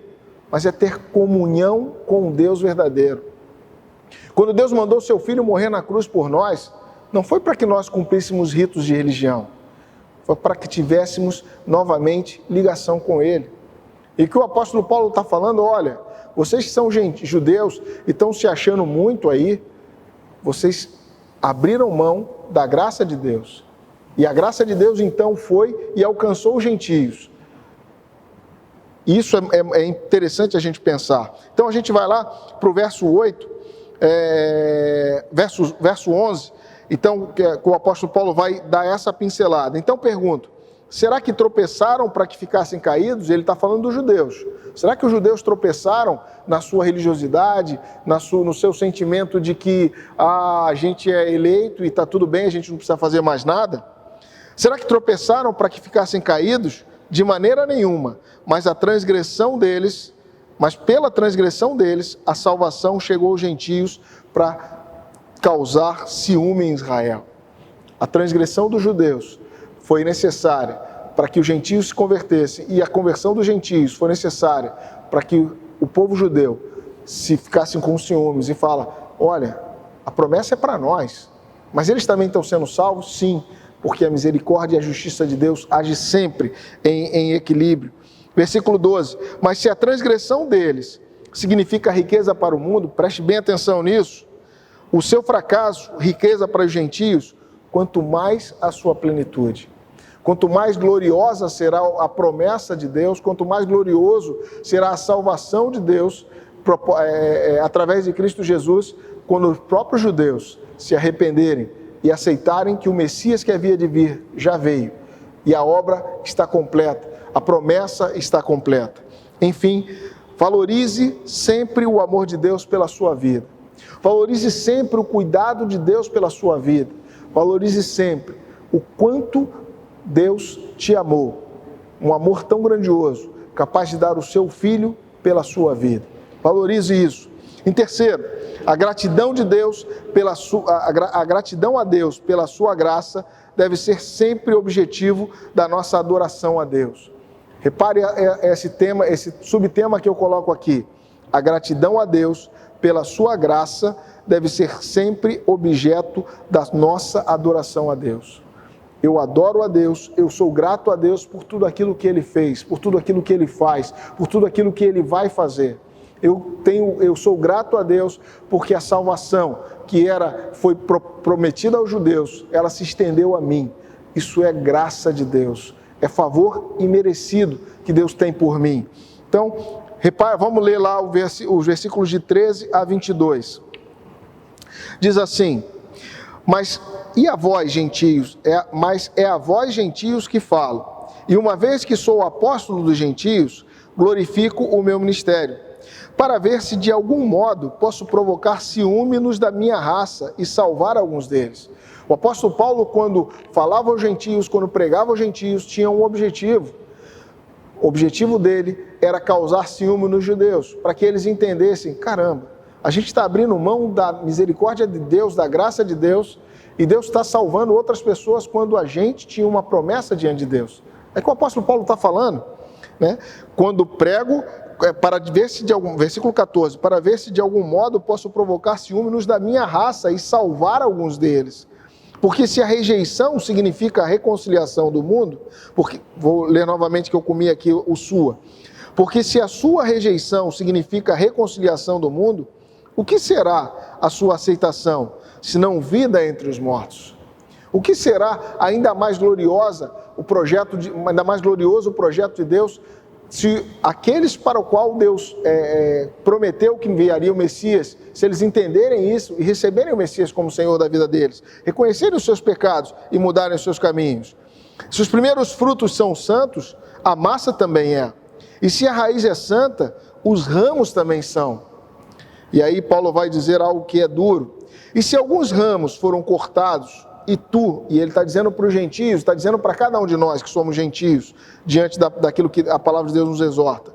mas é ter comunhão com o Deus verdadeiro. Quando Deus mandou seu Filho morrer na cruz por nós, não foi para que nós cumpríssemos ritos de religião, foi para que tivéssemos novamente ligação com Ele. E que o apóstolo Paulo está falando, olha, vocês que são judeus e estão se achando muito aí, vocês abriram mão da graça de Deus. E a graça de Deus então foi e alcançou os gentios. Isso é interessante a gente pensar. Então a gente vai lá para o verso 8, verso 11, então que o apóstolo Paulo vai dar essa pincelada. Então pergunto, será que tropeçaram para que ficassem caídos? Ele está falando dos judeus. Será que os judeus tropeçaram na sua religiosidade, no seu sentimento de que a gente é eleito e está tudo bem, a gente não precisa fazer mais nada? Será que tropeçaram para que ficassem caídos? De maneira nenhuma, mas pela transgressão deles, a salvação chegou aos gentios para causar ciúme em Israel. A transgressão dos judeus foi necessária para que os gentios se convertessem, e a conversão dos gentios foi necessária para que o povo judeu se ficasse com ciúmes e fala, olha, a promessa é para nós, mas eles também estão sendo salvos? Sim, porque a misericórdia e a justiça de Deus age sempre em equilíbrio. Versículo 12, mas se a transgressão deles significa riqueza para o mundo, preste bem atenção nisso, o seu fracasso, riqueza para os gentios, quanto mais a sua plenitude. Quanto mais gloriosa será a promessa de Deus, quanto mais glorioso será a salvação de Deus através de Cristo Jesus, quando os próprios judeus se arrependerem e aceitarem que o Messias que havia de vir já veio, e a obra está completa, a promessa está completa. Enfim, valorize sempre o amor de Deus pela sua vida. Valorize sempre o cuidado de Deus pela sua vida. Valorize sempre o quanto Deus te amou. Um amor tão grandioso, capaz de dar o seu Filho pela sua vida. Valorize isso. Em terceiro, a gratidão de Deus a gratidão a Deus pela sua graça deve ser sempre o objetivo da nossa adoração a Deus. Repare esse subtema que eu coloco aqui. A gratidão a Deus pela sua graça deve ser sempre objeto da nossa adoração a Deus. Eu adoro a Deus, eu sou grato a Deus por tudo aquilo que Ele fez, por tudo aquilo que Ele faz, por tudo aquilo que Ele vai fazer. Eu sou grato a Deus porque a salvação que foi prometida aos judeus, ela se estendeu a mim. Isso é graça de Deus, é favor imerecido que Deus tem por mim. Então, repara, vamos ler lá os versículos de 13 a 22. Diz assim: Mas a vós, gentios? Mas é a vós, gentios, que falo. E uma vez que sou apóstolo dos gentios, glorifico o meu ministério, para ver se de algum modo posso provocar ciúmes da minha raça e salvar alguns deles. O apóstolo Paulo, quando falava aos gentios, quando pregava aos gentios, tinha um objetivo. O objetivo dele era causar ciúme nos judeus, para que eles entendessem, caramba, a gente está abrindo mão da misericórdia de Deus, da graça de Deus, e Deus está salvando outras pessoas quando a gente tinha uma promessa diante de Deus. É que o apóstolo Paulo está falando, né? Quando prego, para ver se de algum, versículo 14, para ver se de algum modo posso provocar ciúmes da minha raça e salvar alguns deles. Porque se a rejeição significa a reconciliação do mundo, vou ler novamente que eu comi aqui o sua. Porque se a sua rejeição significa a reconciliação do mundo, o que será a sua aceitação, senão vida entre os mortos? O que será ainda mais glorioso o projeto de Deus, se aqueles para o qual Deus prometeu que enviaria o Messias, se eles entenderem isso e receberem o Messias como Senhor da vida deles, reconhecerem os seus pecados e mudarem os seus caminhos. Se os primeiros frutos são santos, a massa também é. E se a raiz é santa, os ramos também são. E aí Paulo vai dizer algo que é duro. E se alguns ramos foram cortados, e ele está dizendo para os gentios, está dizendo para cada um de nós que somos gentios, diante daquilo que a palavra de Deus nos exorta.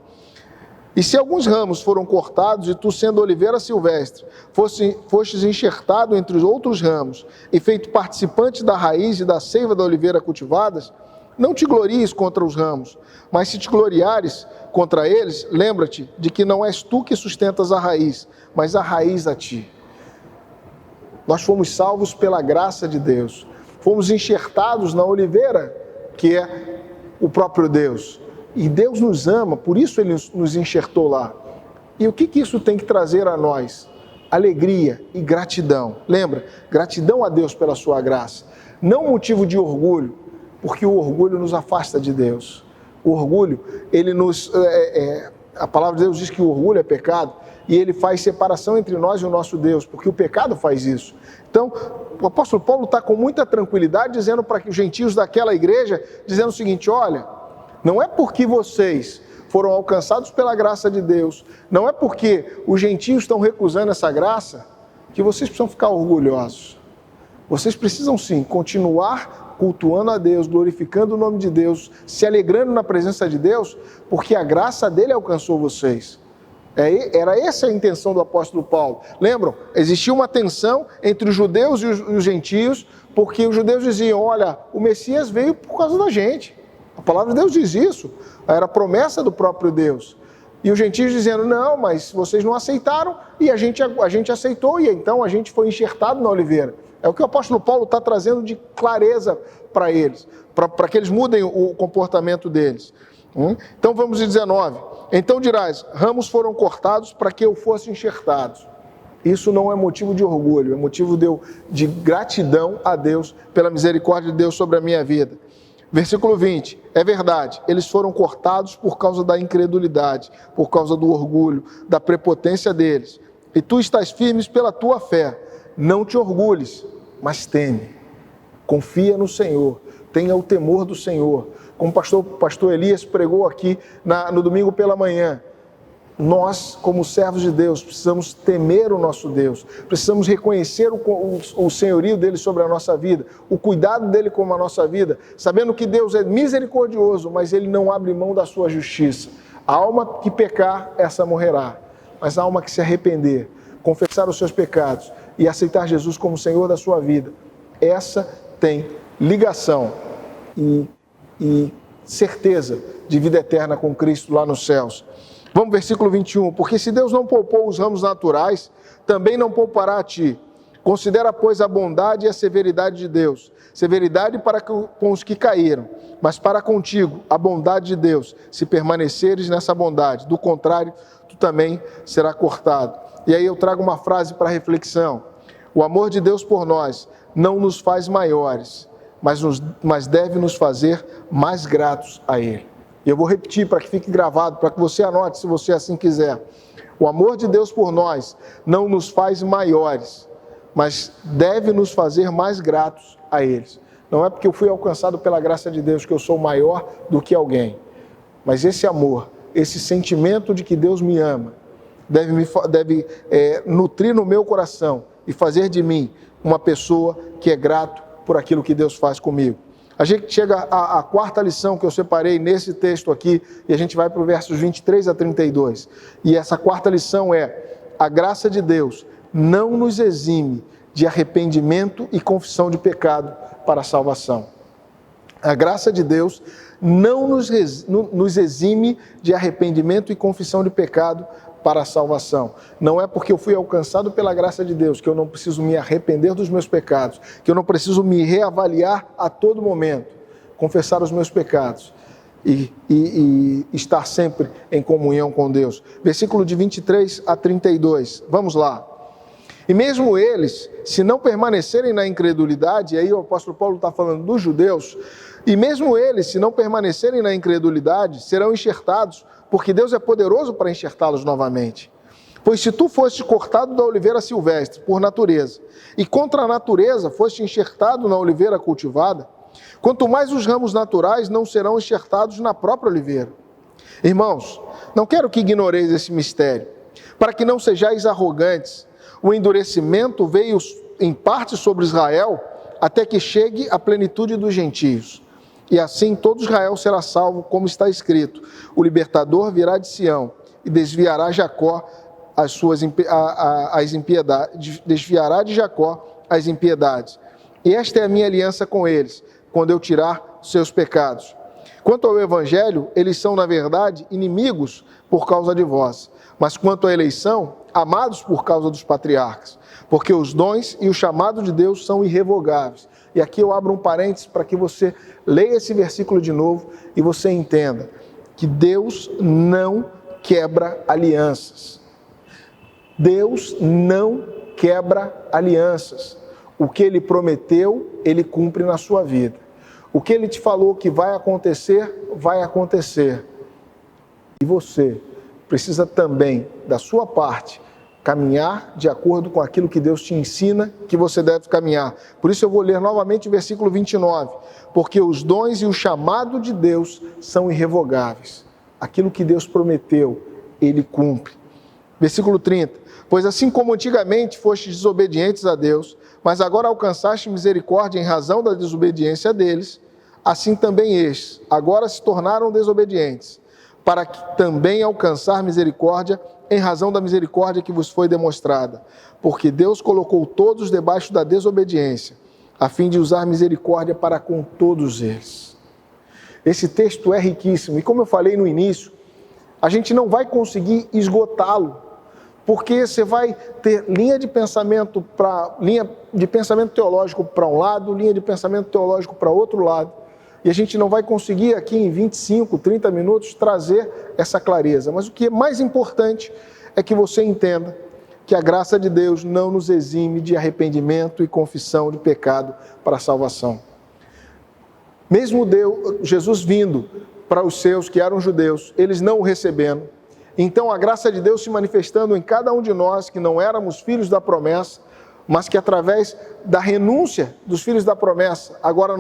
E se alguns ramos foram cortados, e tu, sendo oliveira silvestre, fostes enxertado entre os outros ramos, e feito participante da raiz e da seiva da oliveira cultivadas, não te glories contra os ramos, mas se te gloriares contra eles, lembra-te de que não és tu que sustentas a raiz, mas a raiz a ti. Nós fomos salvos pela graça de Deus. Fomos enxertados na oliveira, que é o próprio Deus. E Deus nos ama, por isso Ele nos enxertou lá. E o que isso tem que trazer a nós? Alegria e gratidão. Lembra? Gratidão a Deus pela sua graça. Não motivo de orgulho, porque o orgulho nos afasta de Deus. O orgulho, a palavra de Deus diz que o orgulho é pecado, e ele faz separação entre nós e o nosso Deus, porque o pecado faz isso. Então, o apóstolo Paulo está com muita tranquilidade, dizendo para os gentios daquela igreja, dizendo o seguinte: olha, não é porque vocês foram alcançados pela graça de Deus, não é porque os gentios estão recusando essa graça, que vocês precisam ficar orgulhosos. Vocês precisam sim continuar cultuando a Deus, glorificando o nome de Deus, se alegrando na presença de Deus, porque a graça dele alcançou vocês. Era essa a intenção do apóstolo Paulo. Lembram? Existia uma tensão entre os judeus e os gentios, porque os judeus diziam: olha, o Messias veio por causa da gente. A palavra de Deus diz isso. Era promessa do próprio Deus. E os gentios dizendo: não, mas vocês não aceitaram, e a gente aceitou, e então a gente foi enxertado na oliveira. É o que o apóstolo Paulo está trazendo de clareza para eles, para que eles mudem o comportamento deles. Então vamos em 19. Então dirás: ramos foram cortados para que eu fosse enxertado. Isso não é motivo de orgulho, é motivo de gratidão a Deus pela misericórdia de Deus sobre a minha vida. Versículo 20, é verdade, eles foram cortados por causa da incredulidade, por causa do orgulho, da prepotência deles. E tu estás firmes pela tua fé. Não te orgulhes, mas teme. Confia no Senhor, tenha o temor do Senhor. Como o pastor Elias pregou aqui no domingo pela manhã, nós, como servos de Deus, precisamos temer o nosso Deus, precisamos reconhecer o senhorio dele sobre a nossa vida, o cuidado dele com a nossa vida, sabendo que Deus é misericordioso, mas ele não abre mão da sua justiça. A alma que pecar, essa morrerá, mas a alma que se arrepender, confessar os seus pecados e aceitar Jesus como Senhor da sua vida, essa tem ligação e certeza de vida eterna com Cristo lá nos céus. Vamos, versículo 21. Porque se Deus não poupou os ramos naturais, também não poupará a ti. Considera, pois, a bondade e a severidade de Deus. Severidade para com os que caíram, mas para contigo a bondade de Deus, se permaneceres nessa bondade. Do contrário, tu também será cortado. E aí eu trago uma frase para reflexão. O amor de Deus por nós não nos faz maiores, mas deve nos fazer mais gratos a Ele. E eu vou repetir para que fique gravado, para que você anote se você assim quiser. O amor de Deus por nós não nos faz maiores, mas deve nos fazer mais gratos a eles. Não é porque eu fui alcançado pela graça de Deus que eu sou maior do que alguém, mas esse amor, esse sentimento de que Deus me ama, deve nutrir no meu coração e fazer de mim uma pessoa que é grato por aquilo que Deus faz comigo. A gente chega à quarta lição que eu separei nesse texto aqui, e a gente vai para o versos 23 a 32. E essa quarta lição é: a graça de Deus não nos exime de arrependimento e confissão de pecado para a salvação. A graça de Deus não nos exime de arrependimento e confissão de pecado para a salvação. Não é porque eu fui alcançado pela graça de Deus que eu não preciso me arrepender dos meus pecados, que eu não preciso me reavaliar a todo momento, confessar os meus pecados e estar sempre em comunhão com Deus. Versículo de 23 a 32, vamos lá. E mesmo eles, se não permanecerem na incredulidade, e aí o apóstolo Paulo está falando dos judeus, e mesmo eles, se não permanecerem na incredulidade, serão enxertados, porque Deus é poderoso para enxertá-los novamente. Pois se tu foste cortado da oliveira silvestre, por natureza, e contra a natureza foste enxertado na oliveira cultivada, quanto mais os ramos naturais não serão enxertados na própria oliveira. Irmãos, não quero que ignoreis esse mistério, para que não sejais arrogantes. O endurecimento veio em parte sobre Israel, até que chegue a plenitude dos gentios. E assim todo Israel será salvo, como está escrito: o libertador virá de Sião e desviará Jacó as impiedades, desviará de Jacó as impiedades. E esta é a minha aliança com eles, quando eu tirar seus pecados. Quanto ao evangelho, eles são, na verdade, inimigos por causa de vós. Mas quanto à eleição, amados por causa dos patriarcas, porque os dons e o chamado de Deus são irrevogáveis. E aqui eu abro um parênteses para que você leia esse versículo de novo e você entenda que Deus não quebra alianças. Deus não quebra alianças. O que Ele prometeu, Ele cumpre na sua vida. O que Ele te falou que vai acontecer, vai acontecer. E você precisa também, da sua parte, caminhar de acordo com aquilo que Deus te ensina que você deve caminhar. Por isso eu vou ler novamente o versículo 29. Porque os dons e o chamado de Deus são irrevogáveis. Aquilo que Deus prometeu, Ele cumpre. Versículo 30. Pois assim como antigamente fostes desobedientes a Deus, mas agora alcançaste misericórdia em razão da desobediência deles, assim também estes agora se tornaram desobedientes, para que também alcançar misericórdia em razão da misericórdia que vos foi demonstrada. Porque Deus colocou todos debaixo da desobediência, a fim de usar misericórdia para com todos eles. Esse texto é riquíssimo, e como eu falei no início, a gente não vai conseguir esgotá-lo, porque você vai ter linha de pensamento teológico para um lado, linha de pensamento teológico para outro lado, e a gente não vai conseguir aqui em 25, 30 minutos trazer essa clareza. Mas o que é mais importante é que você entenda que a graça de Deus não nos exime de arrependimento e confissão de pecado para a salvação. Mesmo Jesus vindo para os seus que eram judeus, eles não o recebendo. Então a graça de Deus se manifestando em cada um de nós que não éramos filhos da promessa, mas que através da renúncia dos filhos da promessa, agora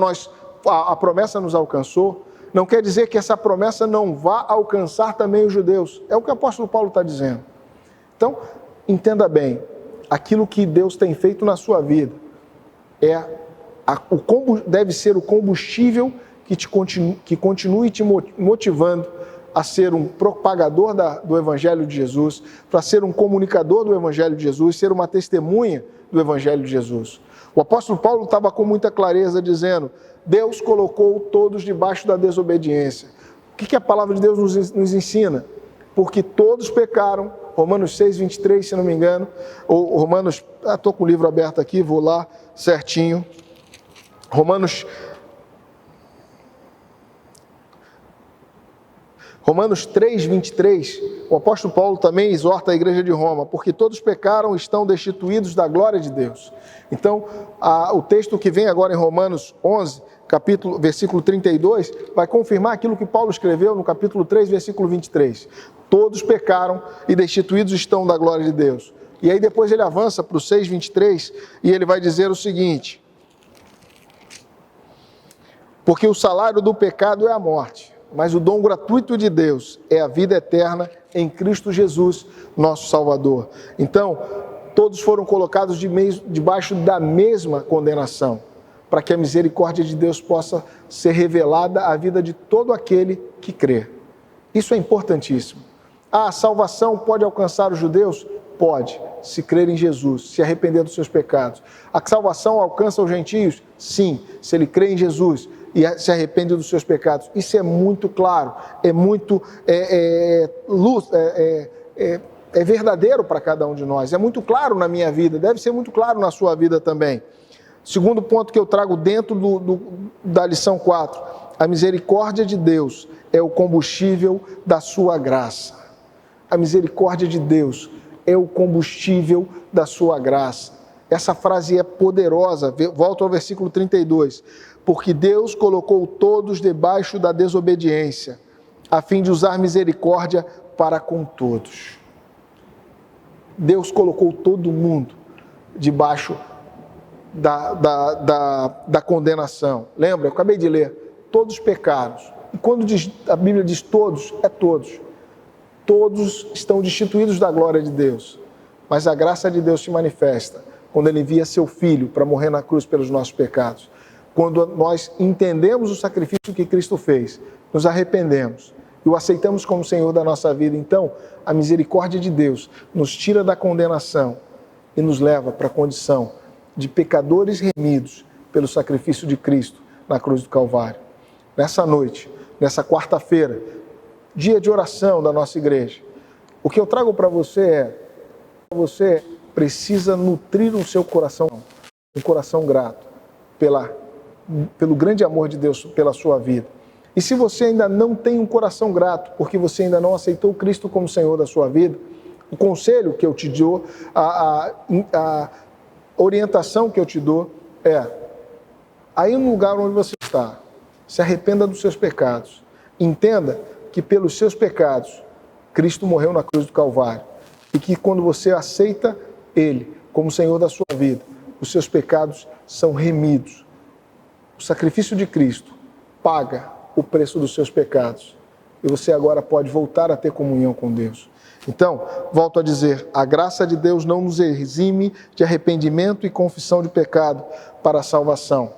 a promessa nos alcançou, não quer dizer que essa promessa não vá alcançar também os judeus. É o que o apóstolo Paulo está dizendo. Então, entenda bem, aquilo que Deus tem feito na sua vida deve ser o combustível que continue te motivando a ser um propagador do Evangelho de Jesus, para ser um comunicador do Evangelho de Jesus, ser uma testemunha do Evangelho de Jesus. O apóstolo Paulo estava com muita clareza dizendo: Deus colocou todos debaixo da desobediência. O que a palavra de Deus nos ensina? Porque todos pecaram, Romanos 6, 23, se não me engano, ou Romanos, estou com o livro aberto aqui, vou lá certinho, Romanos 3, 23, o apóstolo Paulo também exorta a igreja de Roma, porque todos pecaram e estão destituídos da glória de Deus. Então, o texto que vem agora em Romanos 11, versículo 32, vai confirmar aquilo que Paulo escreveu no capítulo 3, versículo 23. Todos pecaram e destituídos estão da glória de Deus. E aí depois ele avança para o 6, 23, e ele vai dizer o seguinte: porque o salário do pecado é a morte, mas o dom gratuito de Deus é a vida eterna em Cristo Jesus, nosso Salvador. Então, todos foram colocados debaixo da mesma condenação, para que a misericórdia de Deus possa ser revelada à vida de todo aquele que crê. Isso é importantíssimo. A salvação pode alcançar os judeus? Pode, se crer em Jesus, se arrepender dos seus pecados. A salvação alcança os gentios? Sim, se ele crê em Jesus e se arrepende dos seus pecados. Isso é muito claro, é muito verdadeiro para cada um de nós. É muito claro na minha vida, deve ser muito claro na sua vida também. Segundo ponto que eu trago dentro da lição 4, a misericórdia de Deus é o combustível da sua graça. A misericórdia de Deus é o combustível da sua graça. Essa frase é poderosa. Volto ao versículo 32. Porque Deus colocou todos debaixo da desobediência, a fim de usar misericórdia para com todos. Deus colocou todo mundo debaixo da condenação. Lembra? Eu acabei de ler. Todos pecaram. E quando a Bíblia diz todos, é todos. Todos estão destituídos da glória de Deus. Mas a graça de Deus se manifesta quando Ele envia seu Filho para morrer na cruz pelos nossos pecados. Quando nós entendemos o sacrifício que Cristo fez, nos arrependemos e o aceitamos como Senhor da nossa vida, então a misericórdia de Deus nos tira da condenação e nos leva para a condição de pecadores remidos pelo sacrifício de Cristo na cruz do Calvário. Nessa noite, nessa quarta-feira, dia de oração da nossa igreja, o que eu trago para você é: você precisa nutrir o seu coração, um coração grato pelo grande amor de Deus pela sua vida. E se você ainda não tem um coração grato, porque você ainda não aceitou Cristo como Senhor da sua vida, o conselho que eu te dou, a orientação que eu te dou é: aí no lugar onde você está, se arrependa dos seus pecados. Entenda que pelos seus pecados, Cristo morreu na cruz do Calvário. E que quando você aceita Ele como Senhor da sua vida, os seus pecados são remidos. O sacrifício de Cristo paga o preço dos seus pecados. E você agora pode voltar a ter comunhão com Deus. Então, volto a dizer, a graça de Deus não nos exime de arrependimento e confissão de pecado para a salvação.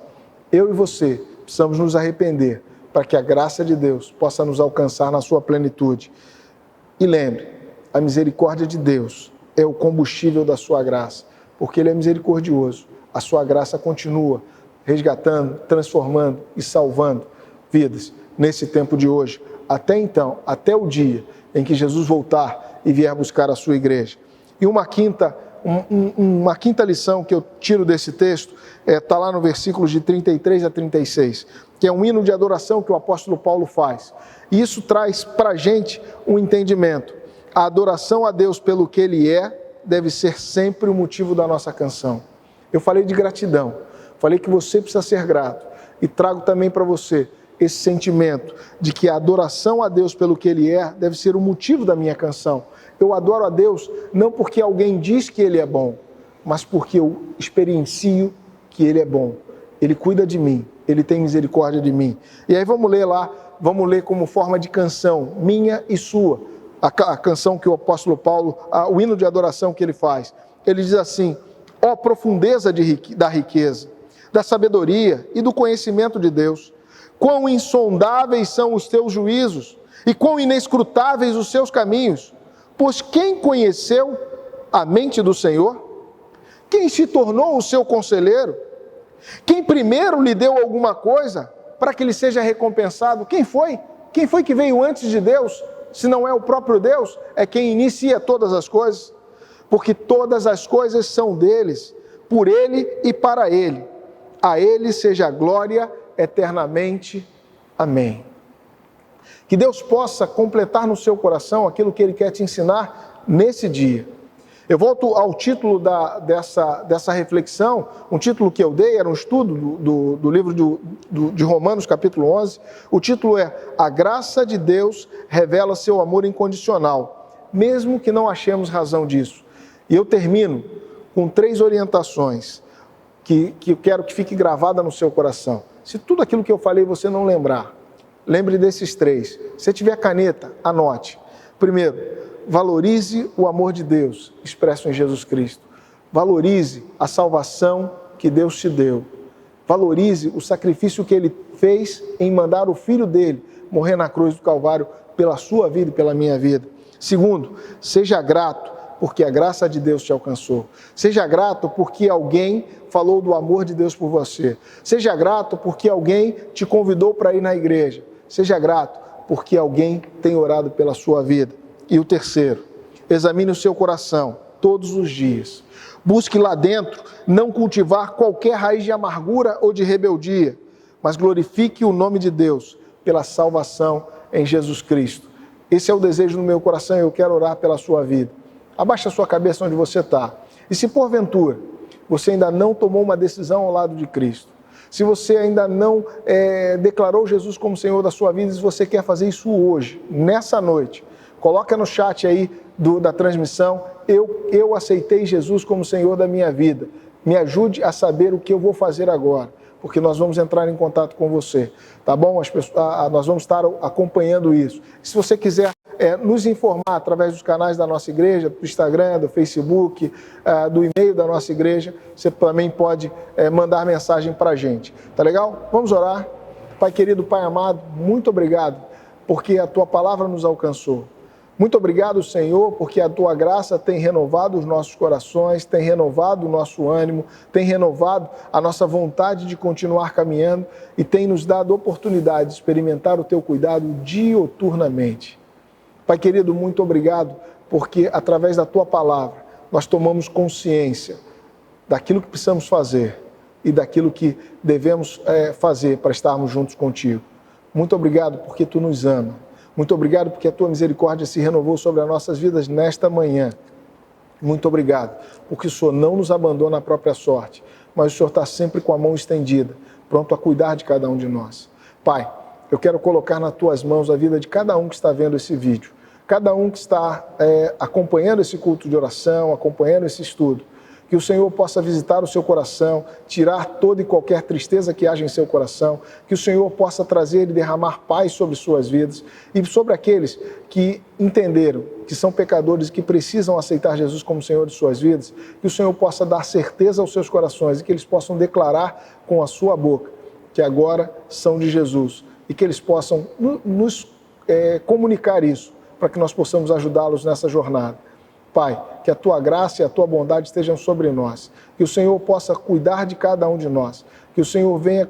Eu e você precisamos nos arrepender para que a graça de Deus possa nos alcançar na sua plenitude. E lembre, a misericórdia de Deus é o combustível da sua graça, porque Ele é misericordioso. A sua graça continua resgatando, transformando e salvando vidas nesse tempo de hoje. Até então, até o dia em que Jesus voltar e vier buscar a sua igreja. E uma quinta lição que eu tiro desse texto está lá no versículos de 33 a 36, que é um hino de adoração que o apóstolo Paulo faz. E isso traz para a gente um entendimento. A adoração a Deus pelo que Ele é deve ser sempre o motivo da nossa canção. Eu falei de gratidão, falei que você precisa ser grato, e trago também para você esse sentimento de que a adoração a Deus pelo que Ele é deve ser o motivo da minha canção. Eu adoro a Deus não porque alguém diz que Ele é bom, mas porque eu experiencio que Ele é bom. Ele cuida de mim, Ele tem misericórdia de mim. E aí vamos ler como forma de canção, minha e sua, a canção que o apóstolo Paulo, o hino de adoração que ele faz. Ele diz assim: ó profundeza da riqueza, da sabedoria e do conhecimento de Deus, quão insondáveis são os teus juízos E quão inescrutáveis os seus caminhos! Pois quem conheceu a mente do Senhor? Quem se tornou o seu conselheiro? Quem primeiro lhe deu alguma coisa para que lhe seja recompensado? Quem foi? Quem foi que veio antes de Deus? Se não é o próprio Deus, é quem inicia todas as coisas. Porque todas as coisas são deles, por Ele e para Ele. A Ele seja a glória eternamente. Amém. Que Deus possa completar no seu coração aquilo que Ele quer te ensinar nesse dia. Eu volto ao título dessa reflexão, um título que eu dei, era um estudo do livro de Romanos, capítulo 11. O título é A Graça de Deus Revela Seu Amor Incondicional, mesmo que não achemos razão disso. E eu termino com 3 orientações que eu quero que fique gravada no seu coração. Se tudo aquilo que eu falei você não lembrar, lembre desses 3. Se tiver caneta, anote. Primeiro, valorize o amor de Deus expresso em Jesus Cristo. Valorize a salvação que Deus te deu. Valorize o sacrifício que Ele fez em mandar o Filho dele morrer na cruz do Calvário pela sua vida e pela minha vida. Segundo, seja grato porque a graça de Deus te alcançou. Seja grato porque alguém falou do amor de Deus por você. Seja grato porque alguém te convidou para ir na igreja. Seja grato porque alguém tem orado pela sua vida. E o terceiro, examine o seu coração todos os dias. Busque lá dentro não cultivar qualquer raiz de amargura ou de rebeldia, mas glorifique o nome de Deus pela salvação em Jesus Cristo. Esse é o desejo no meu coração e eu quero orar pela sua vida. Abaixe a sua cabeça onde você está. E se porventura você ainda não tomou uma decisão ao lado de Cristo, se você ainda não declarou Jesus como Senhor da sua vida, se você quer fazer isso hoje, nessa noite, coloca no chat aí da transmissão, eu aceitei Jesus como Senhor da minha vida. Me ajude a saber o que eu vou fazer agora, porque nós vamos entrar em contato com você, tá bom? Nós vamos estar acompanhando isso. Se você quiser nos informar através dos canais da nossa igreja, do Instagram, do Facebook, do e-mail da nossa igreja, você também pode mandar mensagem para a gente, tá legal? Vamos orar. Pai querido, Pai amado, muito obrigado, porque a Tua palavra nos alcançou. Muito obrigado, Senhor, porque a Tua graça tem renovado os nossos corações, tem renovado o nosso ânimo, tem renovado a nossa vontade de continuar caminhando e tem nos dado oportunidade de experimentar o Teu cuidado dioturnamente. Pai querido, muito obrigado, porque através da Tua palavra nós tomamos consciência daquilo que precisamos fazer e daquilo que devemos fazer para estarmos juntos contigo. Muito obrigado porque Tu nos ama. Muito obrigado porque a Tua misericórdia se renovou sobre as nossas vidas nesta manhã. Muito obrigado porque o Senhor não nos abandona à própria sorte, mas o Senhor está sempre com a mão estendida, pronto a cuidar de cada um de nós. Pai, eu quero colocar nas Tuas mãos a vida de cada um que está vendo esse vídeo, cada um que está acompanhando esse culto de oração, acompanhando esse estudo. Que o Senhor possa visitar o seu coração, tirar toda e qualquer tristeza que haja em seu coração, que o Senhor possa trazer e derramar paz sobre suas vidas e sobre aqueles que entenderam que são pecadores e que precisam aceitar Jesus como Senhor de suas vidas, que o Senhor possa dar certeza aos seus corações e que eles possam declarar com a sua boca que agora são de Jesus e que eles possam nos comunicar isso para que nós possamos ajudá-los nessa jornada. Pai, que a Tua graça e a Tua bondade estejam sobre nós, que o Senhor possa cuidar de cada um de nós, que o Senhor venha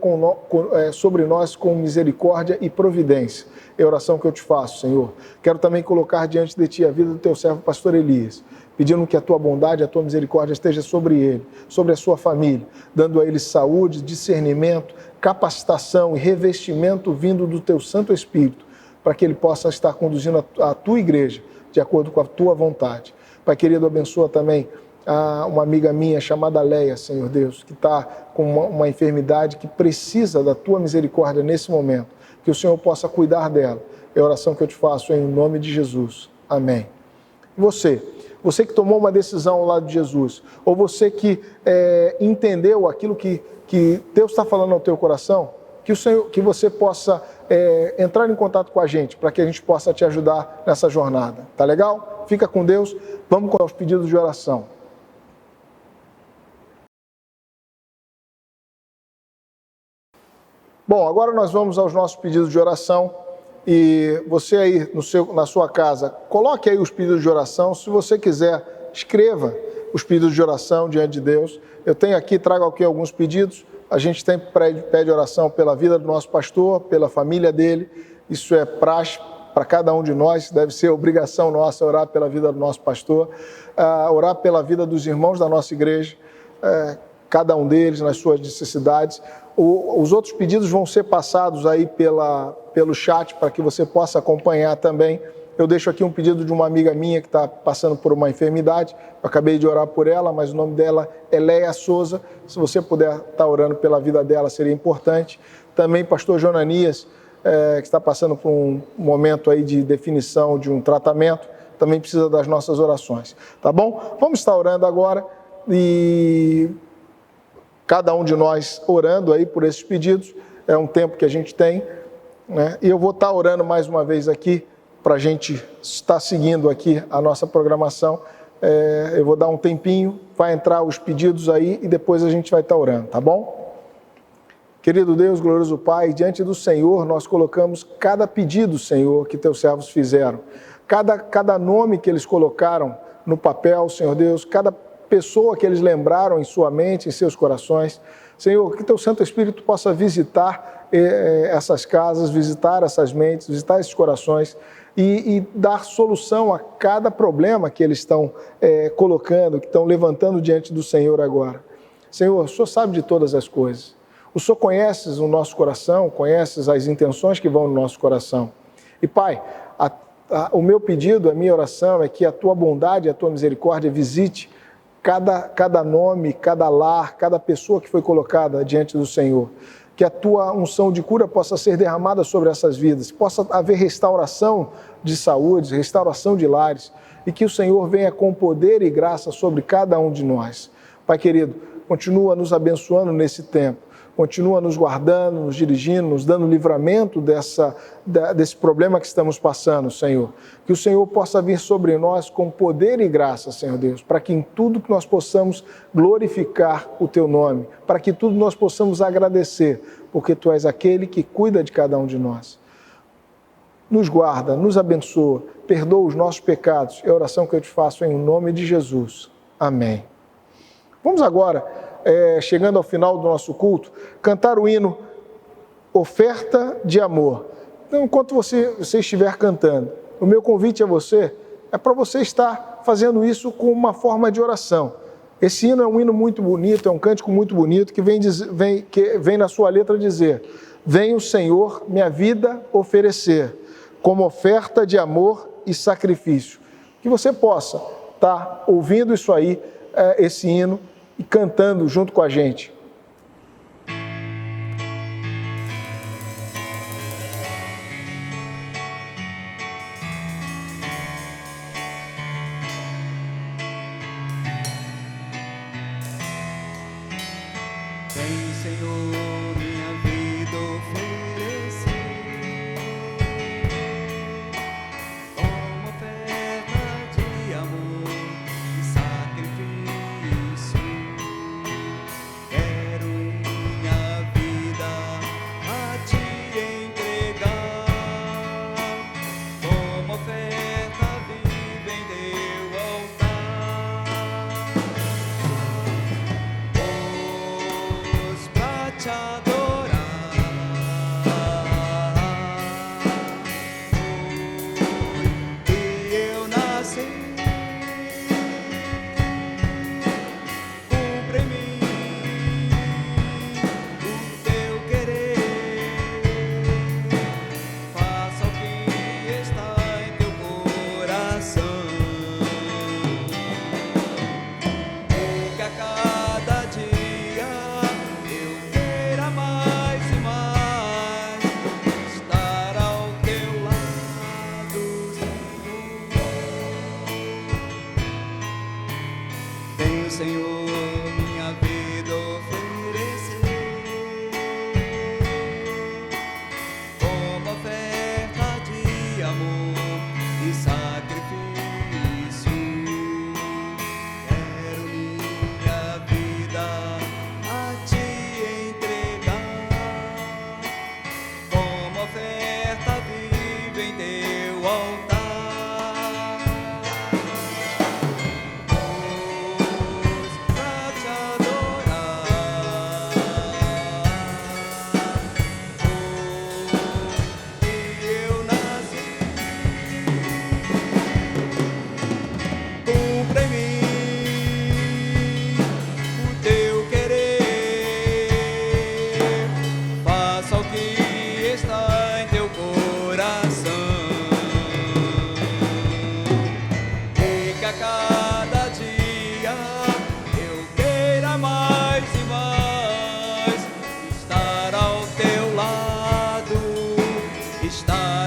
sobre nós com misericórdia e providência. É a oração que eu te faço, Senhor. Quero também colocar diante de Ti a vida do Teu servo, pastor Elias, pedindo que a Tua bondade e a Tua misericórdia esteja sobre ele, sobre a sua família, dando a ele saúde, discernimento, capacitação e revestimento vindo do Teu Santo Espírito, para que ele possa estar conduzindo a Tua igreja de acordo com a Tua vontade. Pai querido, abençoa também uma amiga minha chamada Leia, Senhor Deus, que está com uma enfermidade que precisa da Tua misericórdia nesse momento. Que o Senhor possa cuidar dela. É a oração que eu te faço em nome de Jesus. Amém. E você que tomou uma decisão ao lado de Jesus, ou você que entendeu aquilo que Deus está falando ao teu coração, que você possa entrar em contato com a gente, para que a gente possa te ajudar nessa jornada. Tá legal? Fica com Deus. Vamos com os pedidos de oração. Bom, agora nós vamos aos nossos pedidos de oração. E você aí na sua casa, coloque aí os pedidos de oração. Se você quiser, escreva os pedidos de oração diante de Deus. Eu tenho aqui, trago aqui alguns pedidos. A gente sempre pede oração pela vida do nosso pastor, pela família dele. Isso é praxe para cada um de nós, deve ser obrigação nossa orar pela vida do nosso pastor, orar pela vida dos irmãos da nossa igreja, cada um deles nas suas necessidades. Os outros pedidos vão ser passados aí pelo chat para que você possa acompanhar também. Eu deixo aqui um pedido de uma amiga minha que está passando por uma enfermidade. Eu acabei de orar por ela, mas o nome dela é Leia Souza. Se você puder estar orando pela vida dela, seria importante. Também pastor Jonanias, que está passando por um momento aí de definição de um tratamento, também precisa das nossas orações. Tá bom? Vamos estar orando agora e cada um de nós orando aí por esses pedidos. É um tempo que a gente tem, né? E eu vou estar orando mais uma vez aqui, para a gente estar seguindo aqui a nossa programação. Eu vou dar um tempinho, vai entrar os pedidos aí e depois a gente vai estar orando, tá bom? Querido Deus, glorioso Pai, diante do Senhor nós colocamos cada pedido, Senhor, que teus servos fizeram. Cada nome que eles colocaram no papel, Senhor Deus, cada pessoa que eles lembraram em sua mente, em seus corações. Senhor, que teu Santo Espírito possa visitar essas casas, visitar essas mentes, visitar esses corações, e dar solução a cada problema que eles estão colocando, que estão levantando diante do Senhor agora. Senhor, o Senhor sabe de todas as coisas. O Senhor conhece o nosso coração, conhece as intenções que vão no nosso coração. E Pai, o meu pedido, a minha oração é que a Tua bondade e a Tua misericórdia visite cada nome, cada lar, cada pessoa que foi colocada diante do Senhor. Que a Tua unção de cura possa ser derramada sobre essas vidas, possa haver restauração de saúde, restauração de lares, e que o Senhor venha com poder e graça sobre cada um de nós. Pai querido, continua nos abençoando nesse tempo, continua nos guardando, nos dirigindo, nos dando livramento desse problema que estamos passando, Senhor. Que o Senhor possa vir sobre nós com poder e graça, Senhor Deus, para que em tudo que nós possamos glorificar o Teu nome, para que tudo nós possamos agradecer, porque Tu és aquele que cuida de cada um de nós. Nos guarda, nos abençoa, perdoa os nossos pecados. É a oração que eu te faço em nome de Jesus. Amém. Vamos agora, chegando ao final do nosso culto, cantar o hino Oferta de Amor. Então, enquanto você estiver cantando, o meu convite a você é para você estar fazendo isso com uma forma de oração. Esse hino é um hino muito bonito, é um cântico muito bonito, que vem na sua letra dizer: vem o Senhor minha vida oferecer, como oferta de amor e sacrifício. Que você possa estar ouvindo isso aí, esse hino, e cantando junto com a gente. Vem, Senhor, minha vida oferecer, como oferta de amor e sacrifício. Quero minha vida a te entregar, como oferta viva em teu altar. Pois pra te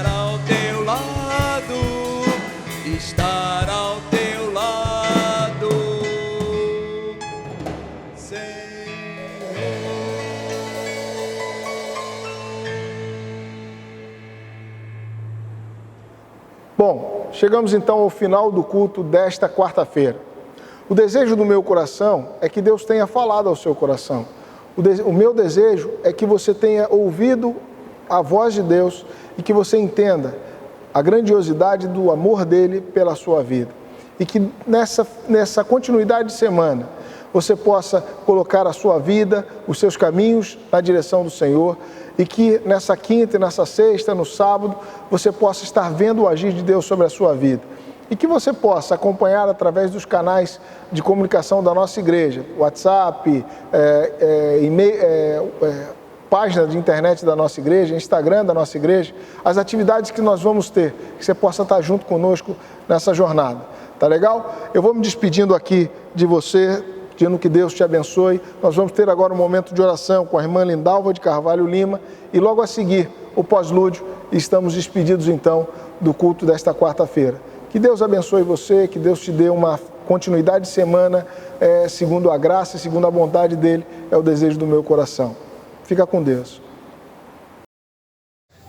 estar ao teu lado, estar ao teu lado, Senhor. Bom, chegamos então ao final do culto desta quarta-feira. O desejo do meu coração é que Deus tenha falado ao seu coração. O meu desejo é que você tenha ouvido a voz de Deus e que você entenda a grandiosidade do amor dele pela sua vida. E que nessa continuidade de semana você possa colocar a sua vida, os seus caminhos na direção do Senhor, e que nessa quinta, nessa sexta, no sábado, você possa estar vendo o agir de Deus sobre a sua vida. E que você possa acompanhar através dos canais de comunicação da nossa igreja, WhatsApp, página de internet da nossa igreja, Instagram da nossa igreja, as atividades que nós vamos ter, que você possa estar junto conosco nessa jornada. Tá legal? Eu vou me despedindo aqui de você, pedindo que Deus te abençoe. Nós vamos ter agora um momento de oração com a irmã Lindalva de Carvalho Lima e logo a seguir o pós-lúdio. Estamos despedidos então do culto desta quarta-feira. Que Deus abençoe você, que Deus te dê uma continuidade de semana, segundo a graça e segundo a bondade dEle, é o desejo do meu coração. Fica com Deus.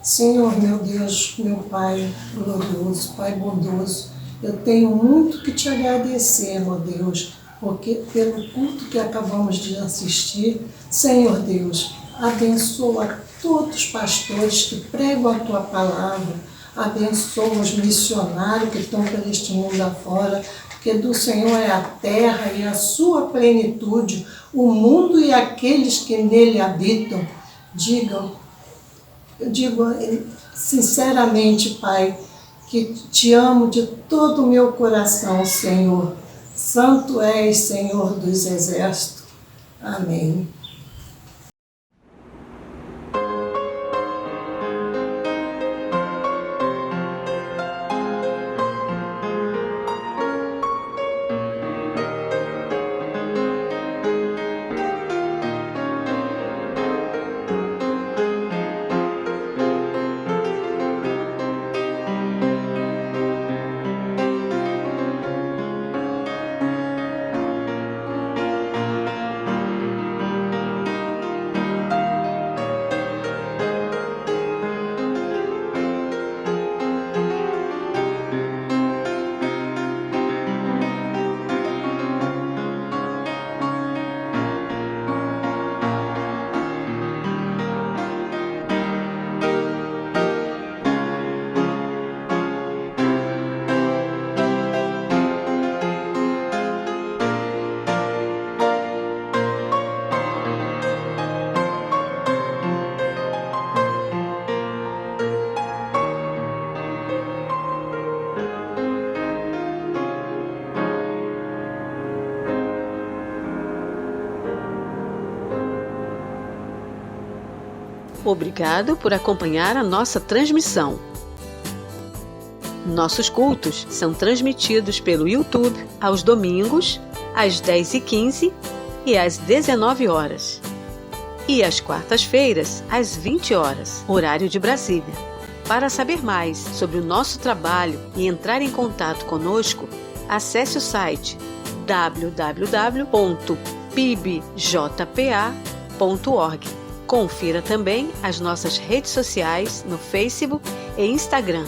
Senhor, meu Deus, meu Pai glorioso, Pai bondoso, eu tenho muito que te agradecer, meu Deus, porque pelo culto que acabamos de assistir, Senhor Deus, abençoa todos os pastores que pregam a Tua palavra, abençoa os missionários que estão por este mundo afora, porque do Senhor é a terra e a sua plenitude, o mundo e aqueles que nele habitam. Eu digo sinceramente, Pai, que te amo de todo o meu coração, Senhor. Santo és, Senhor dos exércitos. Amém. Obrigado por acompanhar a nossa transmissão. Nossos cultos são transmitidos pelo YouTube aos domingos, às 10h15 e às 19 horas. E às quartas-feiras, às 20 horas, horário de Brasília. Para saber mais sobre o nosso trabalho e entrar em contato conosco, acesse o site www.pibjpa.org. Confira também as nossas redes sociais no Facebook e Instagram.